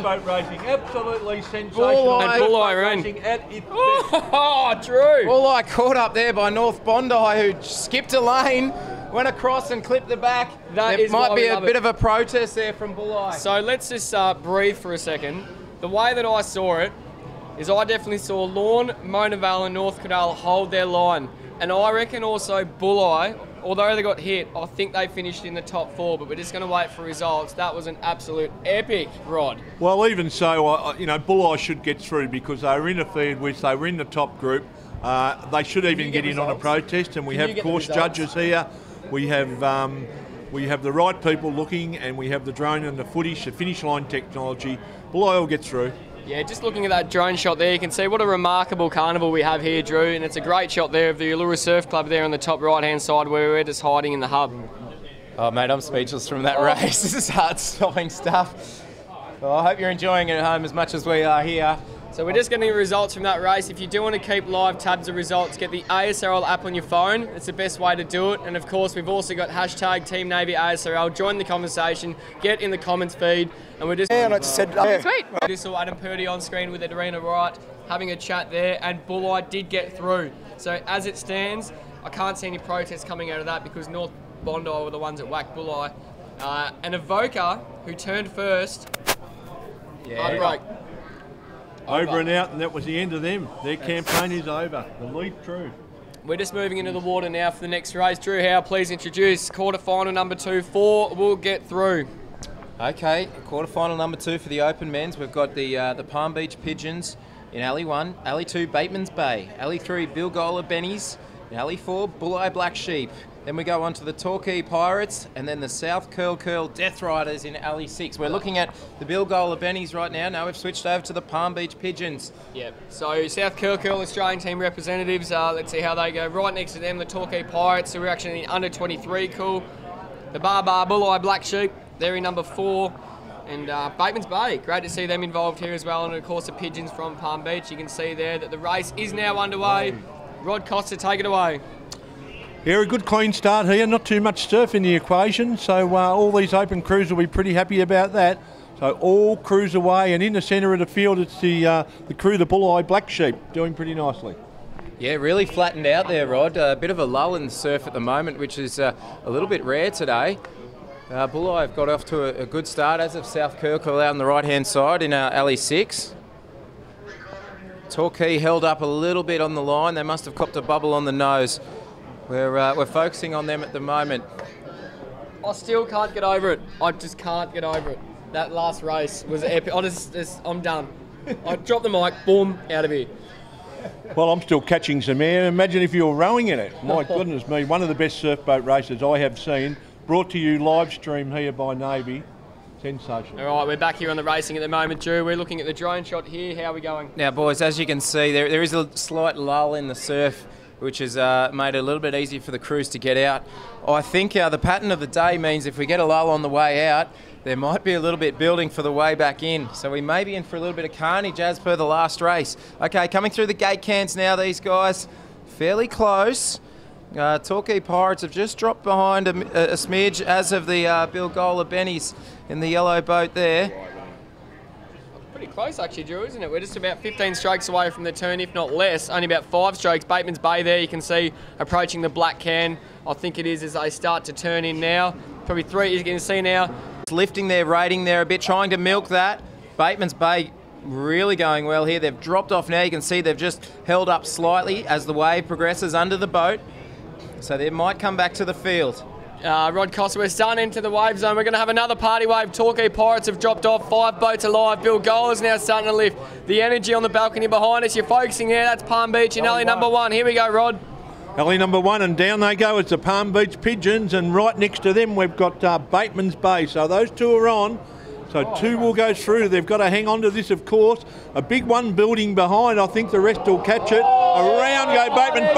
surfboat racing. Absolutely sensational. And Bulleye racing at its best. Oh, Drew. Bulleye caught up there by North Bondi, who skipped a lane, went across and clipped the back. There might be a bit of a protest there from Bulleye. So let's just breathe for a second. The way that I saw it is I definitely saw Lorne, Mona Vale and North Cadell hold their line. And I reckon also Bulleye, although they got hit, I think they finished in the top 4, but we're just going to wait for results. That was an absolute epic rod. Well, even so, you know, Bulleye should get through because they were interfered with. They were in the top group. They should even get in on a protest, and we have course judges here. We have the right people looking, and we have the drone and the footage, the finish line technology. Bulleye will get through. Yeah, just looking at that drone shot there, you can see what a remarkable carnival we have here, Drew, and it's a great shot there of the Elouera Surf Club there on the top right-hand side where we're just hiding in the hub. Oh, mate, I'm speechless from that race. This is heart-stopping stuff. Well, I hope you're enjoying it at home as much as we are here. So we're just getting the results from that race. If you do want to keep live tabs of results, get the ASRL app on your phone. It's the best way to do it. And of course, we've also got hashtag Team Navy ASRL. Join the conversation, get in the comments feed. And we're just... Yeah, and I just said... Sweet. We just saw Adam Purdy on screen with Adrena Wright having a chat there, and Bulleye did get through. So as it stands, I can't see any protests coming out of that because North Bondi were the ones that whacked Bulleye. And Avoca, who turned first, break. Over and out, and that was the end of them. Their campaign is over. The lead crew. We're just moving into the water now for the next race. Drew Howe, please introduce quarterfinal number 2. 4 will get through. Okay, quarterfinal number 2 for the open men's. We've got the Palm Beach Pigeons in Alley 1, Alley 2 Bateman's Bay, Alley 3 Bilgola Bennies, and Alley 4 Bulleye Black Sheep. Then we go on to the Torquay Pirates, and then the South Curl Death Riders in Alley 6. We're looking at the Bilgola Bennies right now. Now we've switched over to the Palm Beach Pigeons. Yep, so South Curl Australian team representatives, let's see how they go. Right next to them, the Torquay Pirates, who are actually in the under 23 cool. The Bulleye Black Sheep, they're in number 4. And Bateman's Bay, great to see them involved here as well. And of course the Pigeons from Palm Beach. You can see there that the race is now underway. Rod Costa, take it away. Yeah, a good clean start here, not too much surf in the equation, so all these open crews will be pretty happy about that. So all crews away, and in the centre of the field it's the crew, the Bulleye Black Sheep, doing pretty nicely. Yeah, really flattened out there, Rod. A bit of a lull in the surf at the moment, which is a little bit rare today. Bulleye have got off to a good start, as of South Kirkle out on the right-hand side in Alley 6. Torquay held up a little bit on the line. They must have copped a bubble on the nose. We're focusing on them at the moment. I still can't get over it. I just can't get over it. That last race was epic. I'm done. I dropped the mic, boom, out of here. Well, I'm still catching some air. Imagine if you were rowing in it. My goodness me, one of the best surfboat races I have seen. Brought to you live stream here by Navy. Sensational. All right, we're back here on the racing at the moment, Drew. We're looking at the drone shot here. How are we going? Now, boys, as you can see, there is a slight lull in the surf, which has made it a little bit easier for the crews to get out. I think the pattern of the day means if we get a lull on the way out, there might be a little bit building for the way back in. So we may be in for a little bit of carnage as per the last race. Okay, coming through the gate cans now, these guys, fairly close. Torquay Pirates have just dropped behind a smidge, as of the Bilgola Bennies in the yellow boat there. Pretty close actually, Drew, isn't it? We're just about 15 strokes away from the turn, if not less. Only about 5 strokes. Bateman's Bay there, you can see approaching the black can. I think it is as they start to turn in now. Probably 3, you can see now. Lifting their rating there a bit, trying to milk that. Bateman's Bay really going well here. They've dropped off now. You can see they've just held up slightly as the wave progresses under the boat. So they might come back to the field. Rod Costa, we're starting into the wave zone. We're going to have another party wave. Torquay Pirates have dropped off. 5 boats alive. Bilgola's now starting to lift. The energy on the balcony behind us. You're focusing there. That's Palm Beach in alley number 1. Here we go, Rod. Alley number 1, and down they go. It's the Palm Beach Pigeons, and right next to them we've got Bateman's Bay. So those 2 are on. So 2 will go through. They've got to hang on to this, of course. A big one building behind. I think the rest will catch it. Around go Bateman.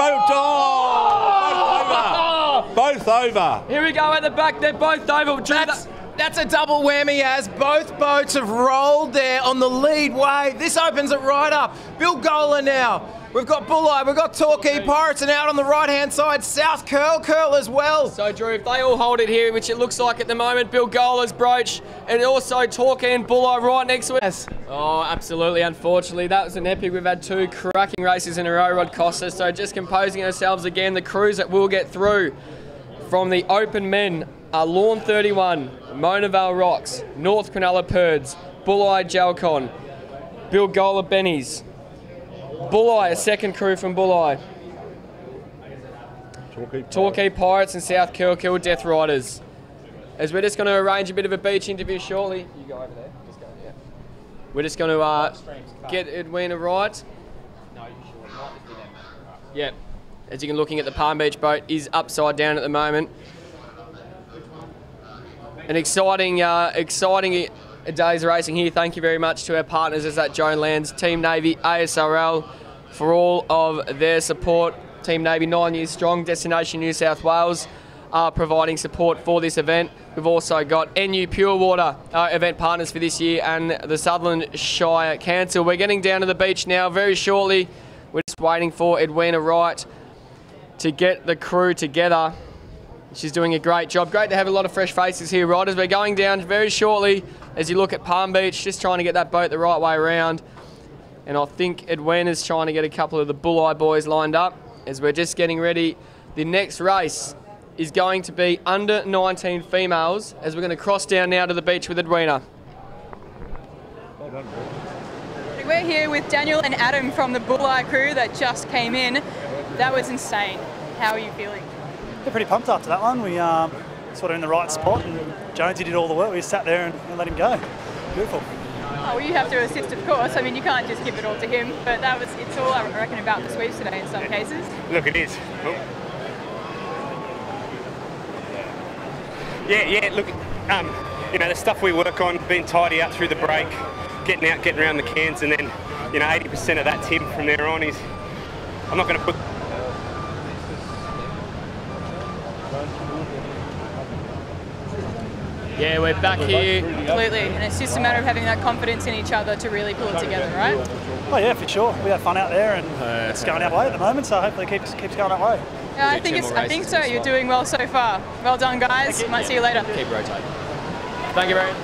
Both over. Here we go at the back. They're both over. That's a double whammy, as both boats have rolled there on the lead wave. This opens it right up. Bilgola now We've got Bulleye, we've got Torquay Pirates, and out on the right-hand side, South Curl as well. So, Drew, if they all hold it here, which it looks like at the moment, Bill Gola's brooch, and also Torquay and Bulleye right next to it. Yes. Oh, absolutely. Unfortunately, that was an epic. We've had 2 cracking races in a row, Rod Costa. So, just composing ourselves again, the crews that will get through from the open men are Lawn 31, Mona Vale Rocks, North Cronulla Purds, Bulleye Jalcon, Bill Gola Bennies, Bulleye, a second crew from Bulleye, Torquay Pirates and South Kilkeel Death Riders. As we're just going to arrange a bit of a beach interview shortly. You go over there. Just go, yeah. We're just going to get Edwina right. No, you should. Yeah. As you can looking at the Palm Beach boat is upside down at the moment. An exciting day's racing here. Thank you very much to our partners as that Joan Lands, Team Navy, ASRL, for all of their support. Team Navy, 9 years strong, Destination New South Wales are providing support for this event. We've also got NU Pure Water, event partners for this year, and the Sutherland Shire Council. We're getting down to the beach now very shortly. We're just waiting for Edwina Wright to get the crew together. She's doing a great job. Great to have a lot of fresh faces here, riders. We're going down very shortly as you look at Palm Beach, just trying to get that boat the right way around. And I think Edwina's trying to get a couple of the Bulleye boys lined up as we're just getting ready. The next race is going to be under 19 females as we're going to cross down now to the beach with Edwina. We're here with Daniel and Adam from the Bulleye crew that just came in. That was insane. How are you feeling? They're pretty pumped after that one. We sort of in the right spot, and Jonesy did all the work. We sat there and let him go. Beautiful. Oh, well, you have to assist, of course. I mean, you can't just give it all to him, but it's all, I reckon, about the sweeps today in some cases. Look, it is. Oh. Yeah, look, you know, the stuff we work on, being tidy up through the break, getting out, getting around the cans, and then, you know, 80% of that's him from there on. I'm not going to put... Yeah, we're back here. Completely, and it's just a matter of having that confidence in each other to really pull it together, right? Oh yeah, for sure. We have fun out there, and it's going our way at the moment, so hopefully it keeps going that way. Yeah, I think so. You're doing well so far. Well done, guys. Might see you later. Keep rotating. Thank you very much.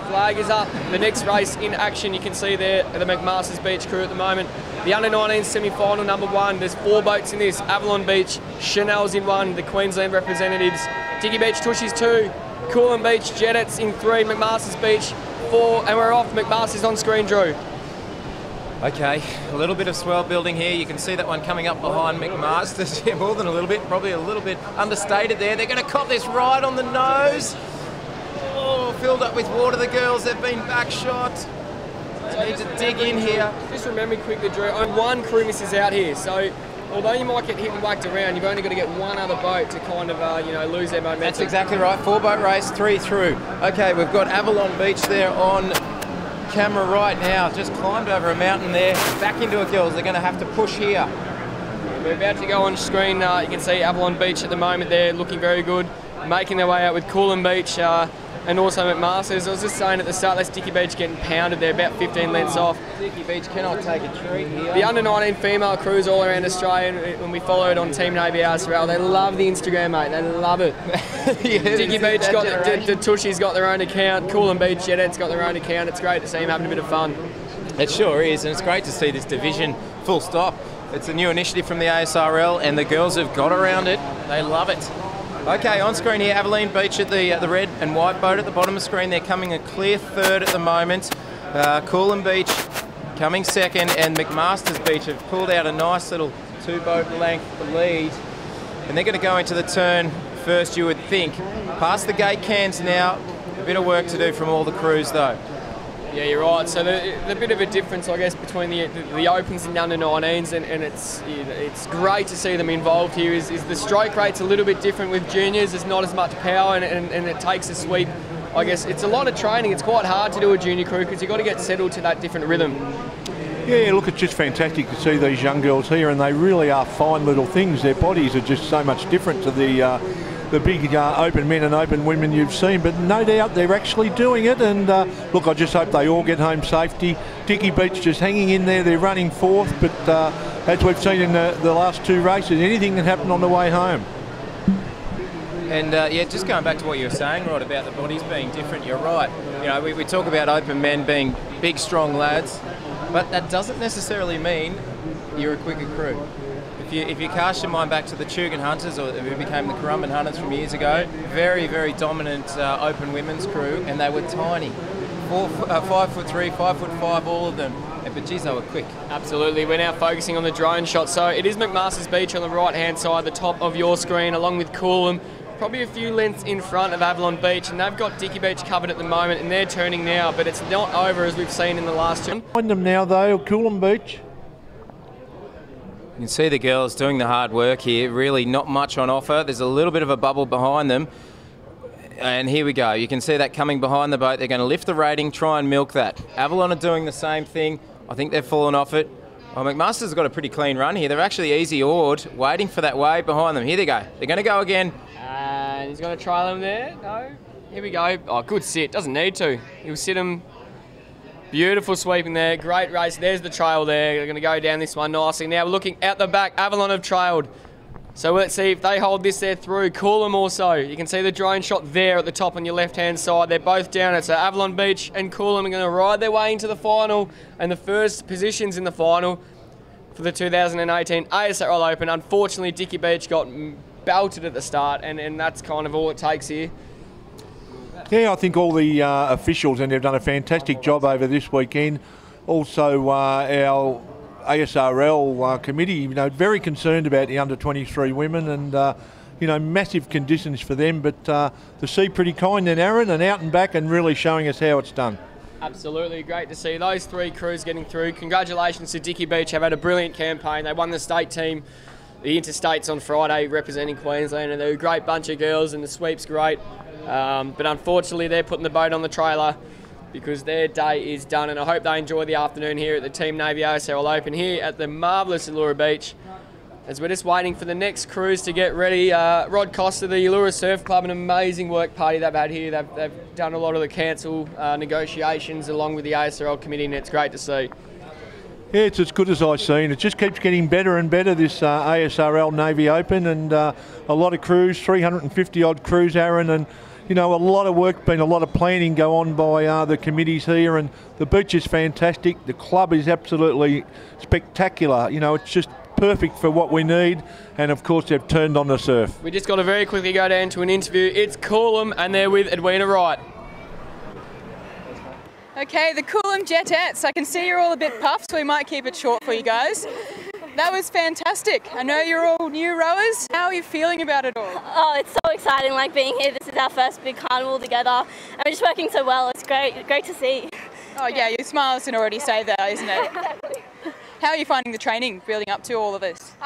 Flag is up. The next race in action, you can see there at the McMaster's Beach crew at the moment. The under-19 semi-final number 1. There's 4 boats in this. Avalon Beach, Chanel's in 1, the Queensland representatives. Dicky Beach, Tushies 2, Coolum Beach, Jetettes in 3, McMaster's Beach 4, and we're off. McMaster's on screen, Drew. Okay, a little bit of swell building here. You can see that one coming up behind McMaster's. Yeah, more than a little bit, probably a little bit understated there. They're going to cop this right on the nose. Oh, filled up with water, the girls. They've been back shot. They need to dig in here. Just remember quickly, Drew, one crew misses out here, so although you might get hit and whacked around, you've only got to get one other boat to kind of, lose their momentum. That's exactly right. 4-boat race, 3 through. Okay, we've got Avalon Beach there on camera right now. Just climbed over a mountain there, back into a girls. They're going to have to push here. We're about to go on screen. You can see Avalon Beach at the moment there, looking very good, making their way out with Coolum Beach and also McMaster's. I was just saying at the start, that's Dicky Beach getting pounded there, about 15 lengths off. Dicky Beach cannot take a treat here. The under-19 female crews all around Australia, and when we followed on Team Navy ASRL, they love the Instagram, mate. They love it. Yeah, Dicky Beach got the Tushies got their own account. Coolum Beach, Jetettes got their own account. It's great to see them having a bit of fun. It sure is, and it's great to see this division full stop. It's a new initiative from the ASRL, and the girls have got around it. They love it. Okay, on screen here, Avalon Beach at the red and white boat at the bottom of the screen. They're coming a clear third at the moment. Coolum Beach coming second, and McMaster's Beach have pulled out a nice little 2-boat length lead. And they're going to go into the turn first, you would think. Past the gate cans now. A bit of work to do from all the crews, though. Yeah, you're right. So the bit of a difference, I guess, between the opens and the under-19s, and it's great to see them involved here, is the stroke rate's a little bit different with juniors. There's not as much power, and it takes a sweep. I guess it's a lot of training. It's quite hard to do a junior crew because you've got to get settled to that different rhythm. Yeah, look, it's just fantastic to see these young girls here, and they really are fine little things. Their bodies are just so much different to the the big open men and open women you've seen, but no doubt they're actually doing it. And look, I just hope they all get home safety. Dicky Beach just hanging in there, they're running fourth, but as we've seen in the last 2 races, anything can happen on the way home. And yeah, just going back to what you were saying, Rod, about the bodies being different, you're right. You know, we talk about open men being big, strong lads, but that doesn't necessarily mean you're a quicker crew. If you cast your mind back to the Tugun Hunters, or who became the Currumbin Hunters from years ago, very, very dominant open women's crew, and they were tiny. 5'3", 5'5", all of them. But geez, they were quick. Absolutely. We're now focusing on the drone shot. So it is McMaster's Beach on the right-hand side, the top of your screen, along with Coolum. Probably a few lengths in front of Avalon Beach, and they've got Dicky Beach covered at the moment, and they're turning now, but it's not over as we've seen in the last 2. Find them now though, Coolum Beach. You can see the girls doing the hard work here, really not much on offer. There's a little bit of a bubble behind them. And here we go. You can see that coming behind the boat. They're going to lift the rating, try and milk that. Avalon are doing the same thing. I think they've fallen off it. Well, McMaster's got a pretty clean run here. They're actually easy oared, waiting for that wave behind them. Here they go. They're going to go again. And he's going to try them there. No. Here we go. Oh, good sit. Doesn't need to. He'll sit them. Beautiful sweeping there. Great race. There's the trail there. They're going to go down this one nicely. Now we're looking at the back. Avalon have trailed. So let's see if they hold this there through. Coolum also. You can see the drone shot there at the top on your left-hand side. They're both down it. So Avalon Beach and Coolum are going to ride their way into the final and the first positions in the final for the 2018 ASRL Open. Unfortunately, Dicky Beach got belted at the start, and that's kind of all it takes here. Yeah, I think all the officials, and they've done a fantastic job over this weekend. Also, our ASRL committee, you know, very concerned about the under-23 women, and you know, massive conditions for them. But the sea pretty kind then, Aaron, and out and back, and really showing us how it's done. Absolutely, great to see those 3 crews getting through. Congratulations to Dicky Beach. They've had a brilliant campaign. They won the state team, the interstates on Friday, representing Queensland, and they're a great bunch of girls, and the sweep's great. But unfortunately, they're putting the boat on the trailer because their day is done, and I hope they enjoy the afternoon here at the Team Navy ASRL Open here at the marvellous Elouera Beach. As we're just waiting for the next cruise to get ready. Rod Costa, the Elouera Surf Club, an amazing work party they've had here. They've done a lot of the council negotiations along with the ASRL committee, and it's great to see. Yeah, it's as good as I've seen. It just keeps getting better and better, this ASRL Navy Open, and a lot of crews, 350 odd crews, Aaron, and you know, a lot of work, been a lot of planning go on by the committees here, and the beach is fantastic. The club is absolutely spectacular. You know, it's just perfect for what we need, and of course they've turned on the surf. We just got to very quickly go down to an interview. It's Coolum, and they're with Edwina Wright. Okay, the Coolum Jetettes. I can see you're all a bit puffed, so we might keep it short for you guys. That was fantastic. I know you're all new rowers. How are you feeling about it all? Oh, it's so exciting, like being here. This is our first big carnival together, and we're just working so well. It's great to see. Oh yeah, your smiles can already say that, isn't it? Exactly. How are you finding the training building up to all of this?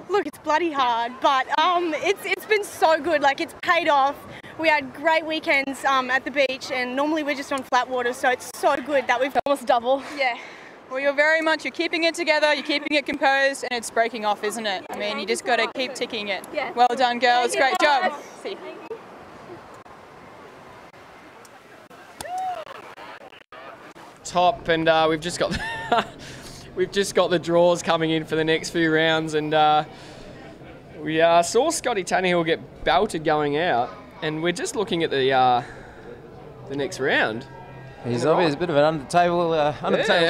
Look, it's bloody hard, but it's been so good. Like, it's paid off. We had great weekends at the beach, and normally we're just on flat water, so it's so good that we've almost double. Yeah. Well, you're keeping it together, you're keeping it composed, and it's breaking off, isn't it? I mean, you just got to keep ticking it. Yeah. Well done, girls. Great job. See you. Top, and we've just got the draws coming in for the next few rounds, and we saw Scotty Tannehill get belted going out, and we're just looking at the next round. He's obviously a bit of an under-the-table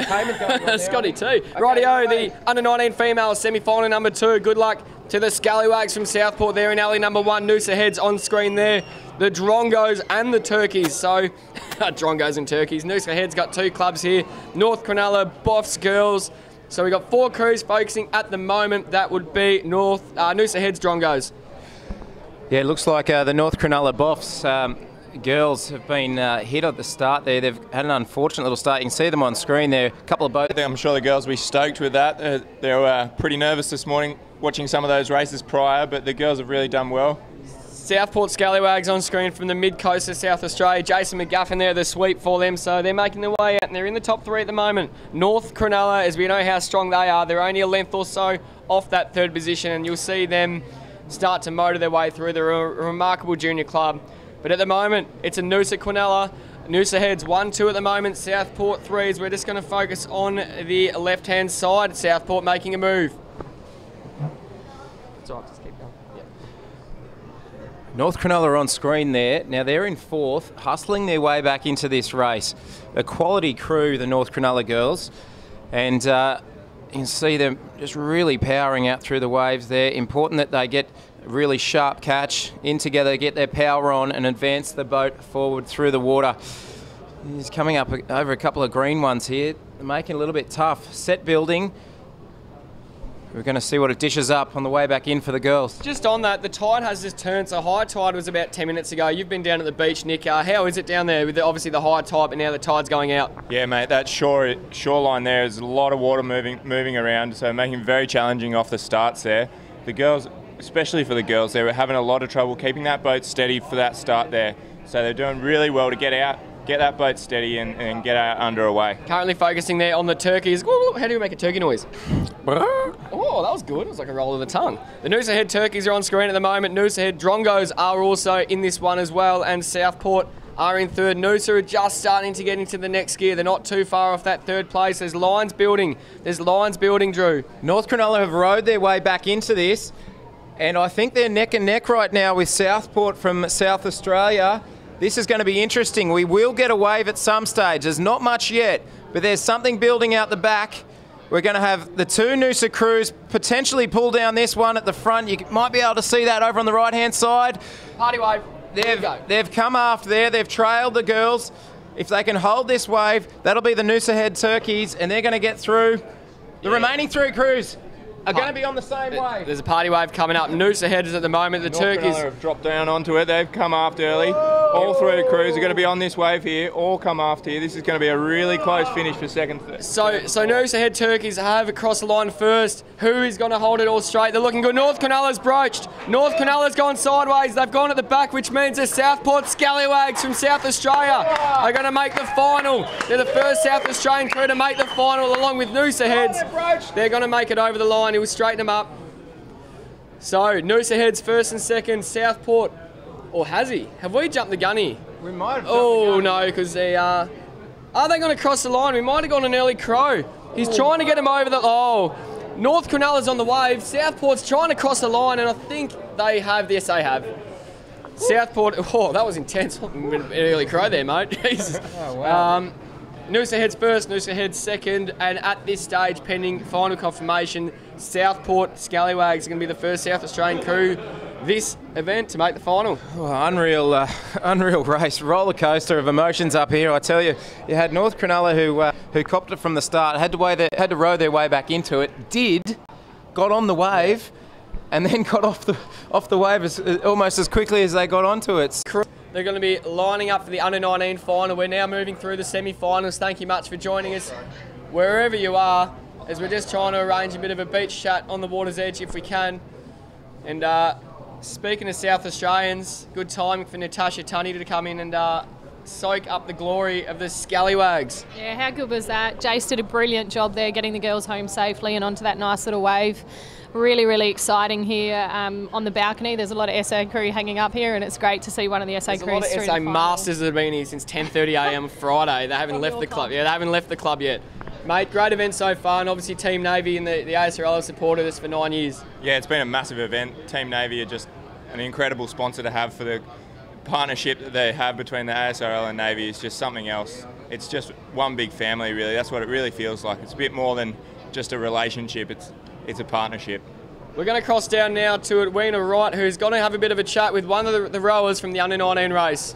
payment going on. Scotty T. Rightio, the under-19 female semi-final number 2. Good luck to the Scallywags from Southport there in alley number 1. Noosa Heads on screen there. The Drongos and the Turkeys. So, Drongos and Turkeys. Noosa Heads got 2 clubs here. North Cronulla, Boffs Girls. So we've got 4 crews focusing at the moment. That would be Noosa Heads, Drongos. Yeah, it looks like the North Cronulla Boffs girls have been hit at the start there. They've had an unfortunate little start. You can see them on screen there. A couple of boats. I'm sure the girls will be stoked with that. They were pretty nervous this morning watching some of those races prior, but the girls have really done well. Southport Scallywags on screen from the mid-coast of South Australia. Jason McGuffin there, the sweep for them, so they're making their way out, and they're in the top 3 at the moment. North Cronulla, as we know how strong they are, they're only a length or so off that 3rd position, and you'll see them start to motor their way through. They're a remarkable junior club. But at the moment, it's a Noosa Quinella. Noosa heads 1-2 at the moment, Southport 3s. We're just going to focus on the left-hand side. Southport making a move. So I'll just keep going. Yeah. North Cronulla on screen there. Now they're in 4th, hustling their way back into this race. A quality crew, the North Cronulla girls. And you can see them just really powering out through the waves there. Important that they get a really sharp catch in together, get their power on and advance the boat forward through the water. He's coming up over a couple of green ones here, making it a little bit tough. Set building. We're going to see what it dishes up on the way back in for the girls. Just on that, the tide has just turned. So high tide was about 10 minutes ago. You've been down at the beach, Nick. How is it down there with obviously the high tide, but now the tide's going out? Yeah, mate, that shoreline there is a lot of water moving around, so making it very challenging off the starts there. The girls, especially for the girls, they were having a lot of trouble keeping that boat steady for that start there. So they're doing really well to get out, get that boat steady and get out under away. Currently focusing there on the turkeys. Ooh, how do you make a turkey noise? Oh, that was good. It was like a roll of the tongue. The Noosa Head turkeys are on screen at the moment. Noosa Head drongos are also in this one as well, and Southport are in 3rd. Noosa are just starting to get into the next gear. They're not too far off that 3rd place. There's lines building. Drew. North Cronulla have rowed their way back into this, and I think they're neck and neck right now with Southport from South Australia. This is going to be interesting. We will get a wave at some stage. There's not much yet, but there's something building out the back. We're going to have the 2 Noosa crews potentially pull down this one at the front. You might be able to see that over on the right-hand side. Party wave. They've come after there. They've trailed the girls. If they can hold this wave, that'll be the Noosa Head turkeys, and they're going to get through. The remaining 3 crews are going to be on the same wave. There's a party wave coming up. Noosa Head is at the moment. The turkeys have dropped down onto it. They've come after early. All 3 crews are going to be on this wave here. All come after here. This is going to be a really close finish for second. So Noosa Head turkeys have across the line first. Who is going to hold it all straight? They're looking good. North Cronulla's broached. North Cronulla's gone sideways. They've gone at the back, which means the Southport Scallywags from South Australia are going to make the final. They're the first South Australian crew to make the final, along with Noosa Heads. They're going to make it over the line. He will straighten them up. So Noosa Heads 1st and 2nd. Southport, or has he? Have we jumped the gun here? We might have. Oh no, because they are they going to cross the line? We might have gone an early crow. He's trying to get him over the. North Cronulla's on the wave. Southport's trying to cross the line, and I think they have. Yes, they have. Southport. Oh, that was intense. An early crow there, mate. Jesus. Oh, wow. Noosa Head's 1st, Noosa Head's 2nd, and at this stage, pending final confirmation, Southport Scallywags are going to be the first South Australian crew this event to make the final. Oh, unreal race, roller coaster of emotions up here. I tell you, you had North Cronulla who copped it from the start, had to row their way back into it. Got on the wave, and then got off the wave almost as quickly as they got onto it. They're going to be lining up for the under-19 final. We're now moving through the semi-finals. Thank you much for joining us wherever you are, as we're just trying to arrange a bit of a beach chat on the water's edge if we can. And speaking of South Australians, good timing for Natasha Tunney to come in and soak up the glory of the Scallywags. Yeah, how good was that? Jace did a brilliant job there getting the girls home safely and onto that nice little wave. Really, really exciting here on the balcony. There's a lot of SA crew hanging up here, and it's great to see one of the SA crews through the final. There's a lot of SA masters that have been here since 10:30 a.m. Friday. They haven't left the club. Yeah, they haven't left the club yet. Mate, great event so far, and obviously Team Navy and the ASRL have supported us for 9 years. Yeah, it's been a massive event. Team Navy are just an incredible sponsor to have for the partnership that they have between the ASRL and Navy. Is just something else. It's just one big family, really. That's what it really feels like. It's a bit more than just a relationship. It's a partnership. We're going to cross down now to Edwina Wright, who's going to have a bit of a chat with one of the rowers from the under-19 race.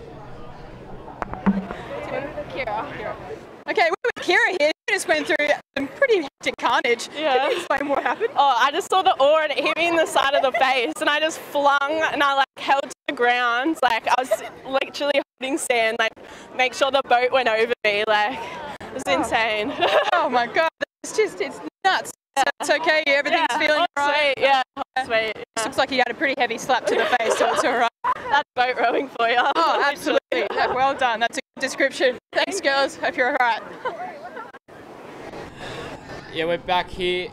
Okay, we're with Kira here. She just went through some pretty hectic carnage. Yeah. Can you explain what happened? Oh, I just saw the oar and it hit me in the side of the face, and I just flung and I held to the ground. I was literally holding sand, make sure the boat went over me. It was insane. Oh my God, it's nuts. So it's okay, everything's feeling right? Sweet, yeah. Sweet. This looks like you had a pretty heavy slap to the face, so it's all right. That's boat rowing for you. Oh, absolutely. Yeah, well done. That's a good description. Thanks, girls. Hope you're all right. Yeah, we're back here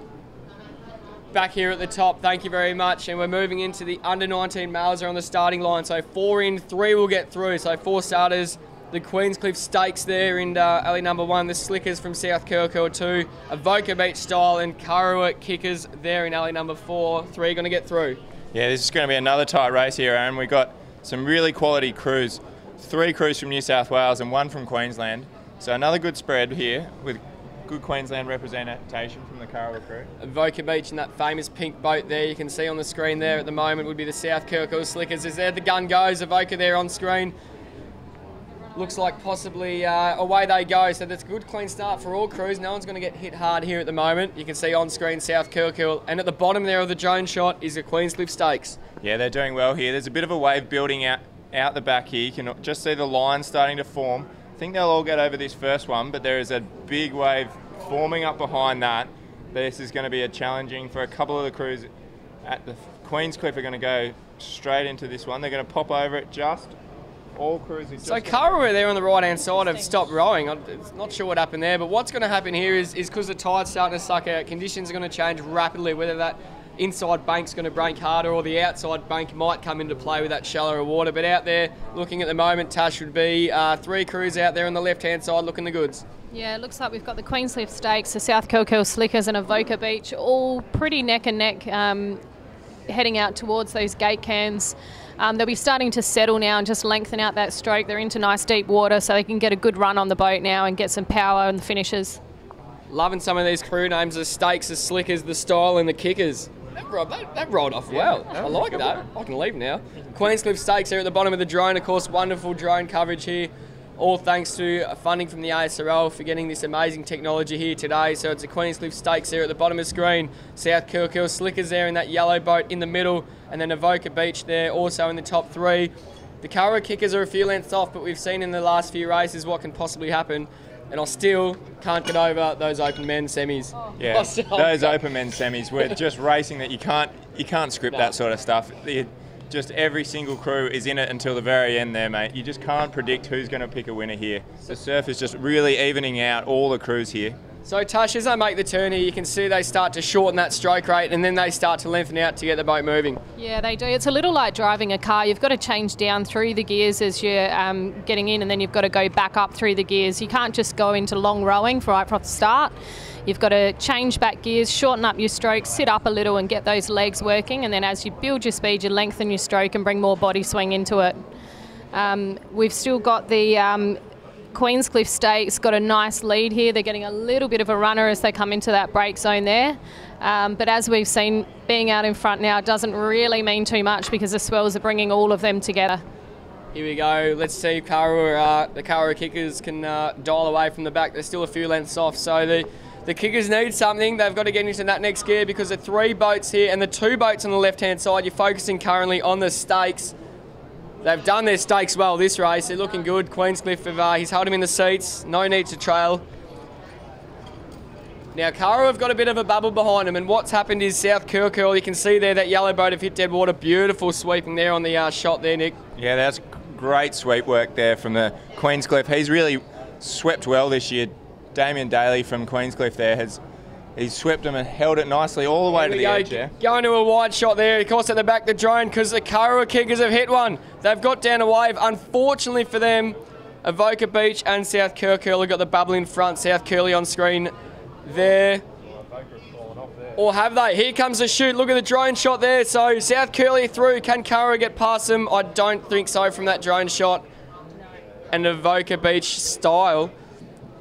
back here at the top. Thank you very much. And we're moving into the under-19 males are on the starting line. So 4 in, 3 will get through. So 4 starters. The Queenscliff Stakes there in alley number 1. The Slickers from South Kirkhill 2. Avoca Beach Style and Kurrawa Kickers there in alley number 4. 3 going to get through. Yeah, this is going to be another tight race here, Aaron. We've got some really quality crews. 3 crews from New South Wales and 1 from Queensland. So another good spread here with good Queensland representation from the Kurrawa crew. Avoca Beach and that famous pink boat there you can see on the screen there at the moment would be the South Kirkhill Slickers. As there the gun goes, Avoca there on screen. Looks like possibly away they go. So that's a good clean start for all crews. No one's going to get hit hard here at the moment. You can see on screen South Kirkhill. And at the bottom there of the drone shot is the Queenscliff Stakes. Yeah, they're doing well here. There's a bit of a wave building out the back here. You can just see the line starting to form. I think they'll all get over this first one, but there is a big wave forming up behind that. This is going to be challenging for a couple of the crews at the Queenscliff are going to go straight into this one. They're going to pop over it just. All crews are just... So Kurrawa there on the right-hand side have stopped rowing. I'm not sure what happened there, but what's going to happen here is because the tide's starting to suck out, conditions are going to change rapidly, whether that inside bank's going to break harder or the outside bank might come into play with that shallower water. But out there, looking at the moment, Tash, would be 3 crews out there on the left-hand side looking the goods. Yeah, it looks like we've got the Queenscliff Stakes, the South Kirkhill Slickers and Avoca Beach, all pretty neck and neck heading out towards those gate cans. They'll be starting to settle now and just lengthen out that stroke. They're into nice deep water so they can get a good run on the boat now and get some power in the finishes. Loving some of these crew names, the Stakes, the Slickers, the Style and the Kickers. That rolled off well. I like that. I can leave now. Queenscliff Stakes here at the bottom of the drone. Of course, wonderful drone coverage here. All thanks to funding from the ASRL for getting this amazing technology here today. So it's a Queenscliff Stakes here at the bottom of the screen. South Kirkhill Slickers there in that yellow boat in the middle. And then Avoca Beach there also in the top 3. The Kurrawa Kickers are a few lengths off, but we've seen in the last few races what can possibly happen. And I still can't get over those open men semis. Yeah, those open men semis, we're just racing that you can't script that sort of stuff. Just every single crew is in it until the very end there, mate. You just can't predict who's going to pick a winner here. The surf is just really evening out all the crews here. So Tash, as they make the turn here, you can see they start to shorten that stroke rate and then they start to lengthen out to get the boat moving. Yeah, they do. It's a little like driving a car. You've got to change down through the gears as you're getting in, and then you've got to go back up through the gears. You can't just go into long rowing right from the start. You've got to change back gears, shorten up your stroke, sit up a little and get those legs working, and then as you build your speed, you lengthen your stroke and bring more body swing into it. We've still got the Queenscliff Stakes got a nice lead here. They're getting a little bit of a runner as they come into that break zone there. But as we've seen, being out in front now doesn't really mean too much because the swells are bringing all of them together. Here we go. Let's see if the Kurrawa Kickers can dial away from the back. They're still a few lengths off, so the Kickers need something. They've got to get into that next gear because the 3 boats here and the 2 boats on the left-hand side, you're focusing currently on the Stakes. They've done their stakes well this race. They're looking good. Queenscliff, he's held him in the seats. No need to trail. Now, Kurrawa have got a bit of a bubble behind them, and what's happened is South Kirkhill, you can see there that yellow boat have hit dead water. Beautiful sweeping there on the shot there, Nick. Yeah, that's great sweep work there from the Queenscliff. He's really swept well this year. Damien Daly from Queenscliff there he's swept them and held it nicely all the way to the edge there. Going to a wide shot there, of course, at the back of the drone because the Kurrawa Kickers have hit one. They've got down a wave. Unfortunately for them, Avoca Beach and South Kirkhill have got the bubble in front. South Curly on screen there. Or have they? Here comes the shoot. Look at the drone shot there. So South Curly through. Can Kurrawa get past them? I don't think so from that drone shot. And Avoca Beach Style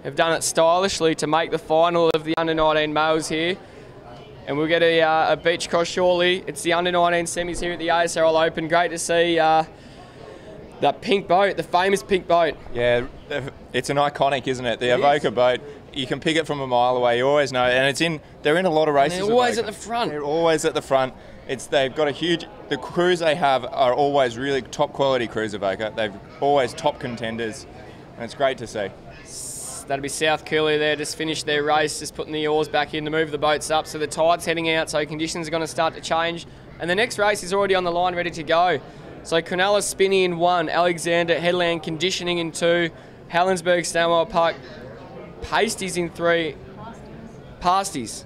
have done it stylishly to make the final of the under-19 males here. And we'll get a beach cross shortly. It's the under-19 semis here at the ASRL Open. Great to see that pink boat, the famous pink boat. Yeah, it's an iconic, isn't it? The Avoca boat, you can pick it from a mile away. You always know. And they're in a lot of races. And they're always at the front. They're always at the front. They've got the crews they have are always really top quality crews, Avoca. They've always top contenders. And it's great to see. That'll be South Curly there, just finished their race, just putting the oars back in to move the boats up. So the tide's heading out, so conditions are going to start to change. And the next race is already on the line, ready to go. So Cronulla Spinney in 1, Alexander Headland Conditioning in 2, Helensburgh Stanwell Park Pasties in 3. Pasties.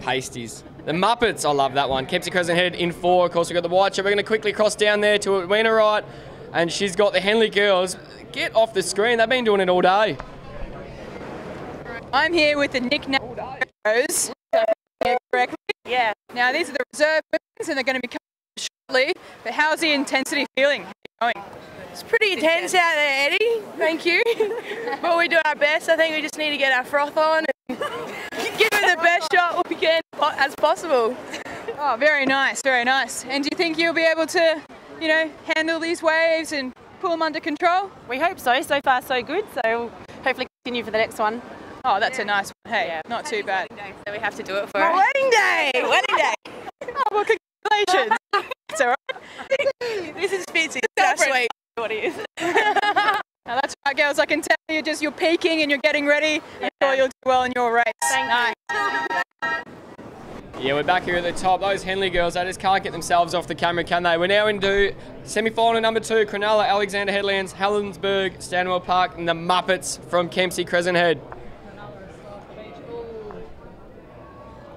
pasties. The Muppets, I love that one. Kempsey Crescent Head in 4. Of course, we've got the white shirt. We're going to quickly cross down there to Elouera right, and she's got the Henley girls. Get off the screen. They've been doing it all day. I'm here with the Nick Narrows. Correctly? Yeah. Now, these are the reserve women's, and they're going to be coming shortly. But how's the intensity feeling? How are you going? It's pretty intense out there, Eddie. Thank you. But we do our best. I think we just need to get our froth on and give it the best shot we can as possible. Oh, very nice, very nice. And do you think you'll be able to, you know, handle these waves and pull them under control? We hope so. So far, so good. So we'll hopefully continue for the next one. Oh, that's a nice one. Hey, not too bad. So we have to do it for My wedding day! Wedding day! Oh, well, congratulations. It's all right. This is fancy. That's sweet. what it is. Now that's right, girls. I can tell you're peaking and you're getting ready. I'm sure you'll do well in your race. Thank you. Yeah, we're back here at the top. Those Henley girls, they just can't get themselves off the camera, can they? We're now into semi-final number 2. Cronulla, Alexander Headlands, Helensburgh, Stanwell Park, and the Muppets from Kempsey Crescent Head.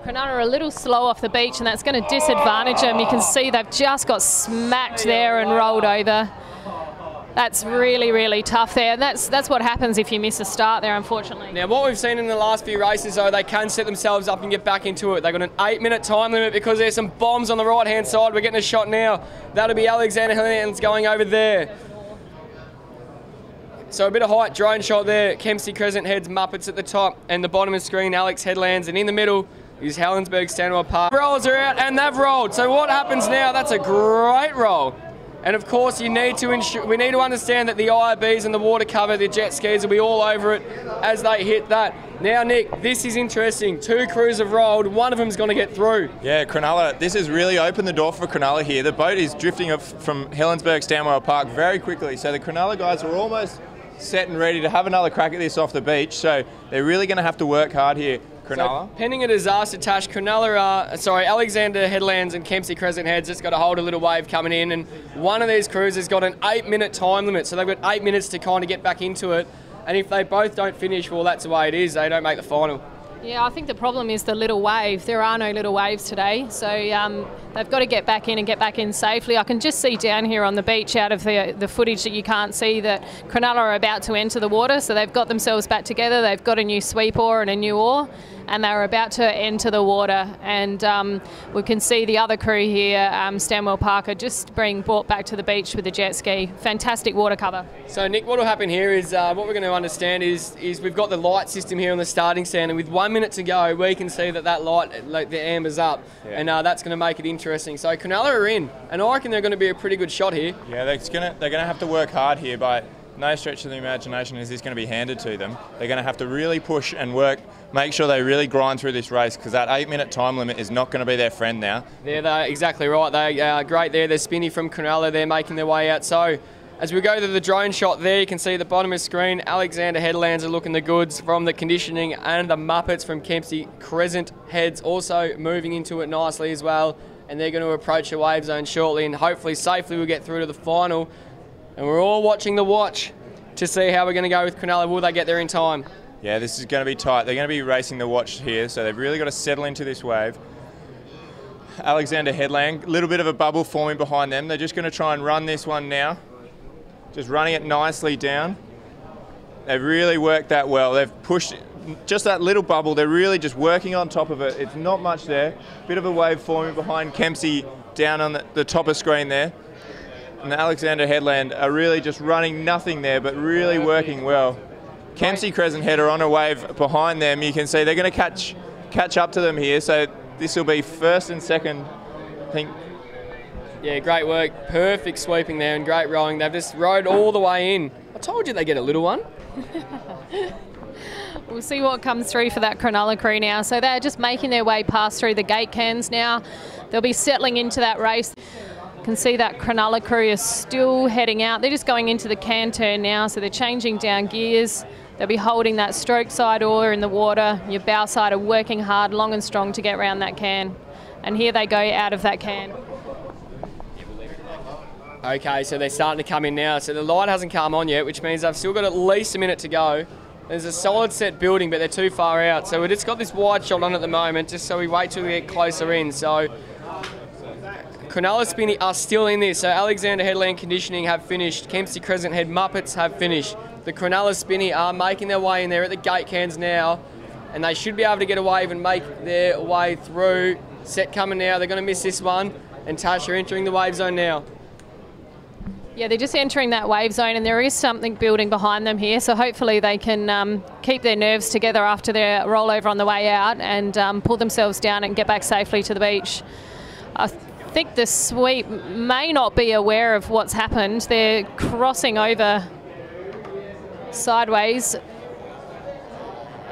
Cronulla are a little slow off the beach, and that's going to disadvantage them. You can see they've just got smacked there and rolled over. That's really, really tough there. That's what happens if you miss a start there, unfortunately. Now, what we've seen in the last few races, though, they can set themselves up and get back into it. They've got an 8-minute time limit because there's some bombs on the right-hand side. We're getting a shot now. That'll be Alexander Headlands going over there. So a bit of height, drone shot there. Kempsey Crescent Heads, Muppets at the top, and the bottom of the screen, Alex Headlands, and in the middle is Helensburgh, Stanwell Park. Rollers are out, and they've rolled. So what happens now? That's a great roll. And of course, we need to understand that the IRBs and the water cover, the jet skis will be all over it as they hit that. Now, Nick, this is interesting. 2 crews have rolled. One of them's going to get through. Yeah, Cronulla, this has really opened the door for Cronulla here. The boat is drifting up from Helensburgh, Stanwell Park very quickly. So the Cronulla guys are almost set and ready to have another crack at this off the beach. So they're really going to have to work hard here. Cronulla. So, pending a disaster, Tash, Alexander Headlands and Kempsey Crescent Heads just got to hold a little wave coming in, and one of these crews has got an 8-minute time limit, so they've got 8 minutes to kind of get back into it, and if they both don't finish, well, that's the way it is. They don't make the final. Yeah, I think the problem is the little wave. There are no little waves today, so they've got to get back in and get back in safely. I can just see down here on the beach out of the footage that you can't see that Cronulla are about to enter the water, so they've got themselves back together. They've got a new sweep oar and a new oar, and they're about to enter the water. And we can see the other crew here, Stanwell Parker, just being brought back to the beach with a jet ski. Fantastic water cover. So, Nick, what will happen here is what we're going to understand is we've got the light system here on the starting stand, and with 1 minute to go, we can see that light, like the amber's up, and that's going to make it interesting. So, Cronulla are in, and I reckon they're going to be a pretty good shot here. Yeah, they're going to have to work hard here, but no stretch of the imagination is this going to be handed to them. They're going to have to really push and work, make sure they really grind through this race, because that 8-minute time limit is not going to be their friend now. Yeah, they're exactly right. They are great there. They're Spinny from Cronulla. They're making their way out. So as we go to the drone shot there, you can see the bottom of the screen, Alexander Headlands are looking the goods from the conditioning, and the Muppets from Kempsey Crescent Heads also moving into it nicely as well. And they're going to approach the wave zone shortly, and hopefully safely we'll get through to the final. And we're all watching the watch to see how we're going to go with Cronulla. Will they get there in time? Yeah, this is going to be tight. They're going to be racing the watch here, so they've really got to settle into this wave. Alexander Headland, a little bit of a bubble forming behind them. They're just going to try and run this one now. Just running it nicely down. They've really worked that well. They've pushed just that little bubble. They're really just working on top of it. It's not much there. Bit of a wave forming behind Kempsey down on the top of screen there. And Alexander Headland are really just running nothing there, but really working well. Kempsey Crescent Head are on a wave behind them. You can see they're going to catch up to them here. So this will be first and second, I think. Yeah, great work. Perfect sweeping there and great rowing. They've just rowed all the way in. I told you they get a little one. We'll see what comes through for that Cronulla crew now. So they're just making their way past through the gate cans now. They'll be settling into that race. Can see that Cronulla crew is still heading out. They're just going into the can turn now, so they're changing down gears. They'll be holding that stroke side oar in the water. Your bow side are working hard, long and strong to get around that can. And here they go out of that can. Okay, so they're starting to come in now. So the light hasn't come on yet, which means they've still got at least a minute to go. There's a solid set building, but they're too far out. So we've just got this wide shot on at the moment, just so we wait till we get closer in. So Cronulla Spinney are still in this. So Alexander Headland Conditioning have finished. Kempsey Crescent Head Muppets have finished. The Cronulla Spinney are making their way in there at the gate cans now, and they should be able to get a wave and make their way through. Set coming now. They're going to miss this one, and Tash are entering the wave zone now. Yeah, they're just entering that wave zone, and there is something building behind them here, so hopefully they can keep their nerves together after their rollover on the way out and pull themselves down and get back safely to the beach. I think the sweep may not be aware of what's happened. They're crossing over sideways,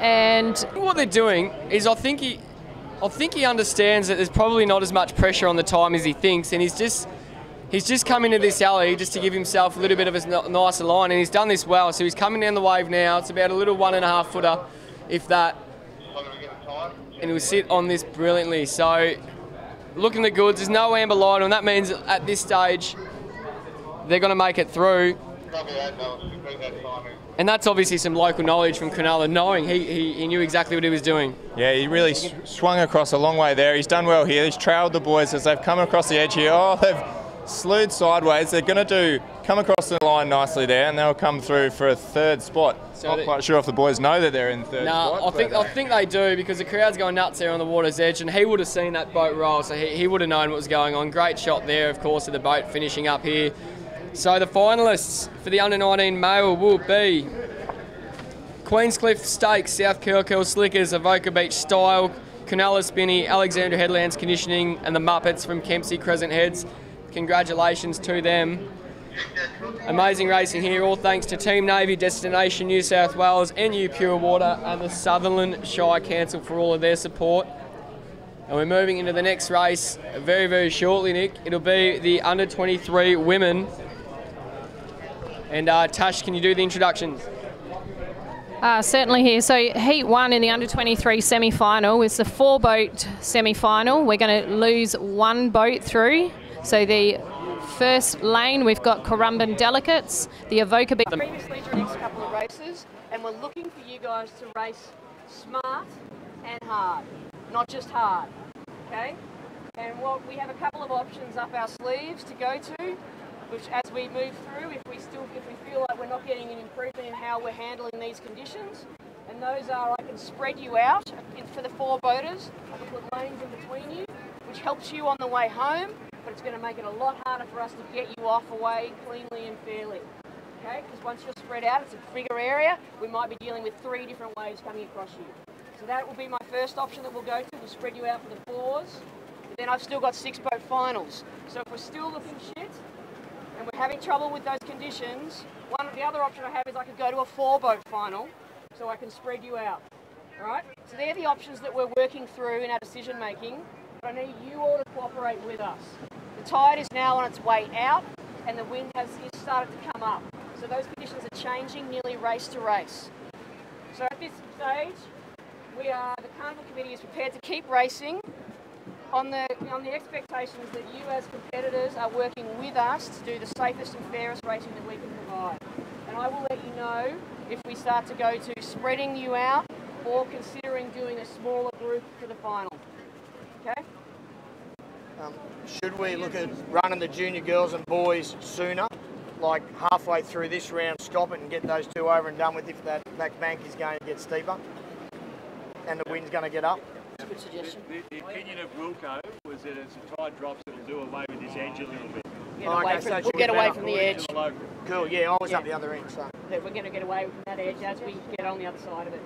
and what they're doing is I think he understands that there's probably not as much pressure on the time as he thinks, and he's just come into this alley just to give himself a little bit of a nicer line, and he's done this well. So he's coming down the wave now. It's about a little 1.5 footer, if that, and he'll sit on this brilliantly. So looking the goods. There's no amber light on. That means at this stage they're going to make it through. And that's obviously some local knowledge from Cronulla, knowing he knew exactly what he was doing. Yeah, he really swung across a long way there. He's done well here. He's trailed the boys as they've come across the edge here. Oh, they've slewed sideways. They're going to come across the line nicely there, and they'll come through for a third spot. So not quite sure if the boys know that they're in third spot. I think they do, because the crowd's going nuts there on the water's edge, and he would have seen that boat roll, so he would have known what was going on. Great shot there, of course, of the boat finishing up here. So the finalists for the under-19 male will be Queenscliff Stakes, South Curl Slickers, Avoca Beach Style, Cronulla Spinney, Alexandra Headlands Conditioning, and the Muppets from Kempsey Crescent Heads. Congratulations to them. Amazing racing here, all thanks to Team Navy, Destination New South Wales, NU Pure Water, and the Sutherland Shire Council for all of their support. And we're moving into the next race very, very shortly, Nick. It'll be the under-23 women. And Tash, can you do the introductions? Certainly here. So Heat 1 in the under-23 semi-final is the 4-boat semi-final. We're going to lose one boat through. So the first lane, we've got Currumbin Delicates, the Avoca Beach. Previously for the next couple of races, and we're looking for you guys to race smart and hard, not just hard, okay? And we have a couple of options up our sleeves to go to, which as we move through, if we feel like we're not getting an improvement in how we're handling these conditions, and those are, I can spread you out for the 4 boaters, I can put lanes in between you, which helps you on the way home, but it's going to make it a lot harder for us to get you off away cleanly and fairly. Okay, because once you're spread out, it's a bigger area, we might be dealing with 3 different waves coming across you. So that will be my first option that we'll go to. We'll spread you out for the 4s, but then I've still got 6-boat finals. So if we're still looking shit, and we're having trouble with those conditions, the other option I have is I could go to a 4-boat final, so I can spread you out. All right? So they're the options that we're working through in our decision making, but I need you all to cooperate with us. The tide is now on its way out, and the wind has started to come up. So those conditions are changing nearly race to race. So at this stage, the Carnival Committee is prepared to keep racing on the expectations that you as competitors are working with us to do the safest and fairest racing that we can provide. And I will let you know if we start to go to spreading you out or considering doing a smaller group to the final. Okay? Should we look at running the junior girls and boys sooner, like halfway through this round, stop it and get those 2 over and done with if that bank is going to get steeper and the wind's going to get up? That's a good suggestion. The opinion of Wilco was that as the tide drops, it'll do away with this edge a little bit. We'll get away from the edge. Cool, yeah, I was up the other end. So. Yeah, we're going to get away from that edge as we get on the other side of it.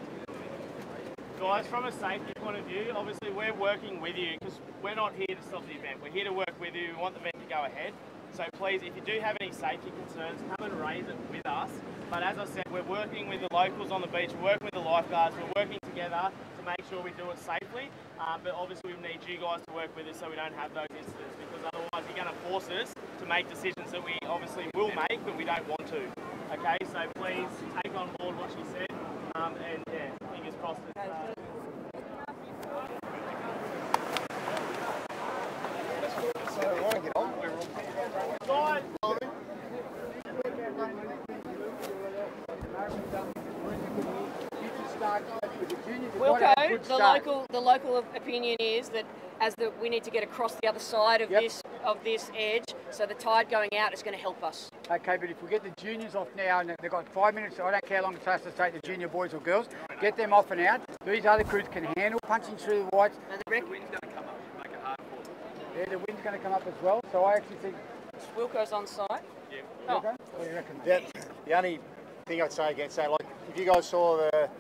Guys, from a safety point of view, obviously we're working with you because we're not here to stop the event. We're here to work with you. We want the event to go ahead. So please, if you do have any safety concerns, come and raise it with us. But as I said, we're working with the locals on the beach, we're working with the lifeguards, we're working together to make sure we do it safely. But obviously we need you guys to work with us so we don't have those incidents, because otherwise you're going to force us to make decisions that we obviously will make, but we don't want to. Okay, so please take on board what she said, and yeah, fingers crossed. So I want to get on. Guys. Wilco, the local opinion is that we need to get across the other side of this edge, so the tide going out is going to help us. Okay, but if we get the juniors off now, and they've got 5 minutes, I don't care how long it takes to take the junior boys or girls, get them off and out. These other crews can handle punching through the whites. And the wind's going to come up, make it hard for them. Yeah, the wind's going to come up as well, so I actually think... Wilco's on side? Yeah. Oh. Okay. What do you reckon? Yeah, the only thing I'd say against that, like if you guys saw the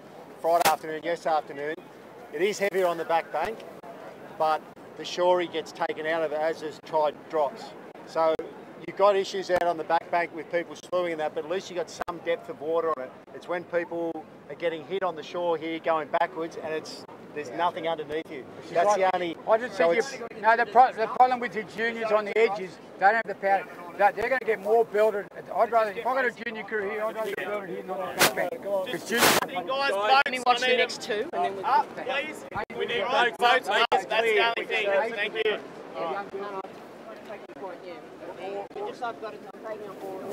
Friday afternoon, yesterday afternoon, it is heavier on the back bank, but the shorey gets taken out of it as the tide drops. So you've got issues out on the back bank with people slewing and that, but at least you've got some depth of water on it. It's when people are getting hit on the shore here going backwards and there's nothing underneath you. That's the only... I just think the problem with the juniors on the edges, they don't have the power. They're going to get more belted. I'd rather, if I've got a junior crew here, I'd rather get belted here, not on the back. Because juniors... Let me watch the next two. And then Up, please. We need both votes. That's the only thing. Thank you. Just I've got it, I'm taking on board.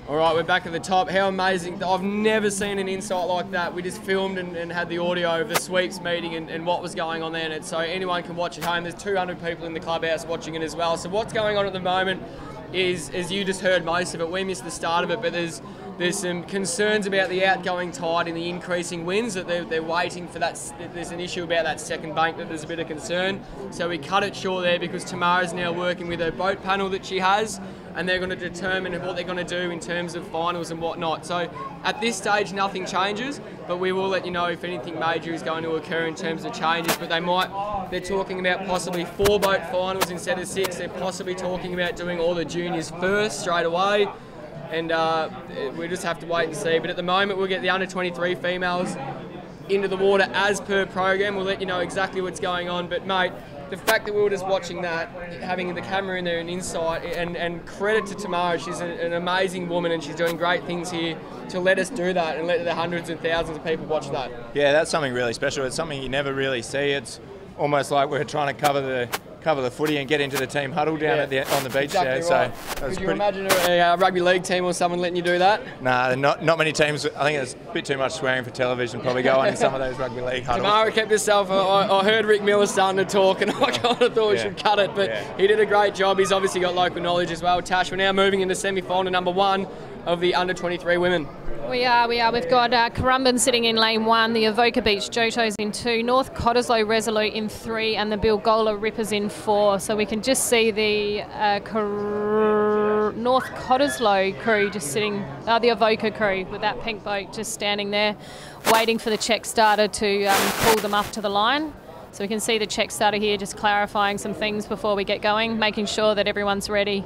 All right, we're back at the top. How amazing. I've never seen an insight like that. We just filmed and had the audio of the sweeps meeting and what was going on there. And so anyone can watch at home. There's 200 people in the clubhouse watching it as well. So what's going on at the moment is, as you just heard most of it, we missed the start of it, but there's some concerns about the outgoing tide and the increasing winds, that they're waiting for that. There's an issue about that second bank that there's a bit of concern. So we cut it short there because Tamara's now working with her boat panel that she has, and they're going to determine what they're going to do in terms of finals and whatnot. So at this stage, nothing changes, but we will let you know if anything major is going to occur in terms of changes. But they're talking about possibly 4 boat finals instead of 6. They're possibly talking about doing all the juniors first straight away. And we just have to wait and see. But at the moment, we'll get the under-23 females into the water as per program. We'll let you know exactly what's going on. But mate, the fact that we were just watching that, having the camera in there and insight, and credit to Tamara, she's an amazing woman and she's doing great things here to let us do that and let the hundreds and thousands of people watch that. Yeah, that's something really special. It's something you never really see. It's almost like we're trying to cover the footy and get into the team huddle down on the beach exactly there. Right. So could you imagine a rugby league team or someone letting you do that? Nah, not many teams. I think there's a bit too much swearing for television probably go on in some of those rugby league huddles. Tamara kept herself. I heard Rick Miller starting to talk and I kind of thought we should cut it, but he did a great job. He's obviously got local knowledge as well. Tash, we're now moving into semi-final number 1 of the under-23 women. We are. We've got Currumbin sitting in lane 1, the Avoca Beach Jotos in 2, North Cottesloe Resolute in 3, and the Bilgola Rippers in 4. So we can just see the North Cottesloe crew just sitting, the Avoca crew with that pink boat just standing there, waiting for the check starter to pull them up to the line. So we can see the check starter here just clarifying some things before we get going, making sure that everyone's ready.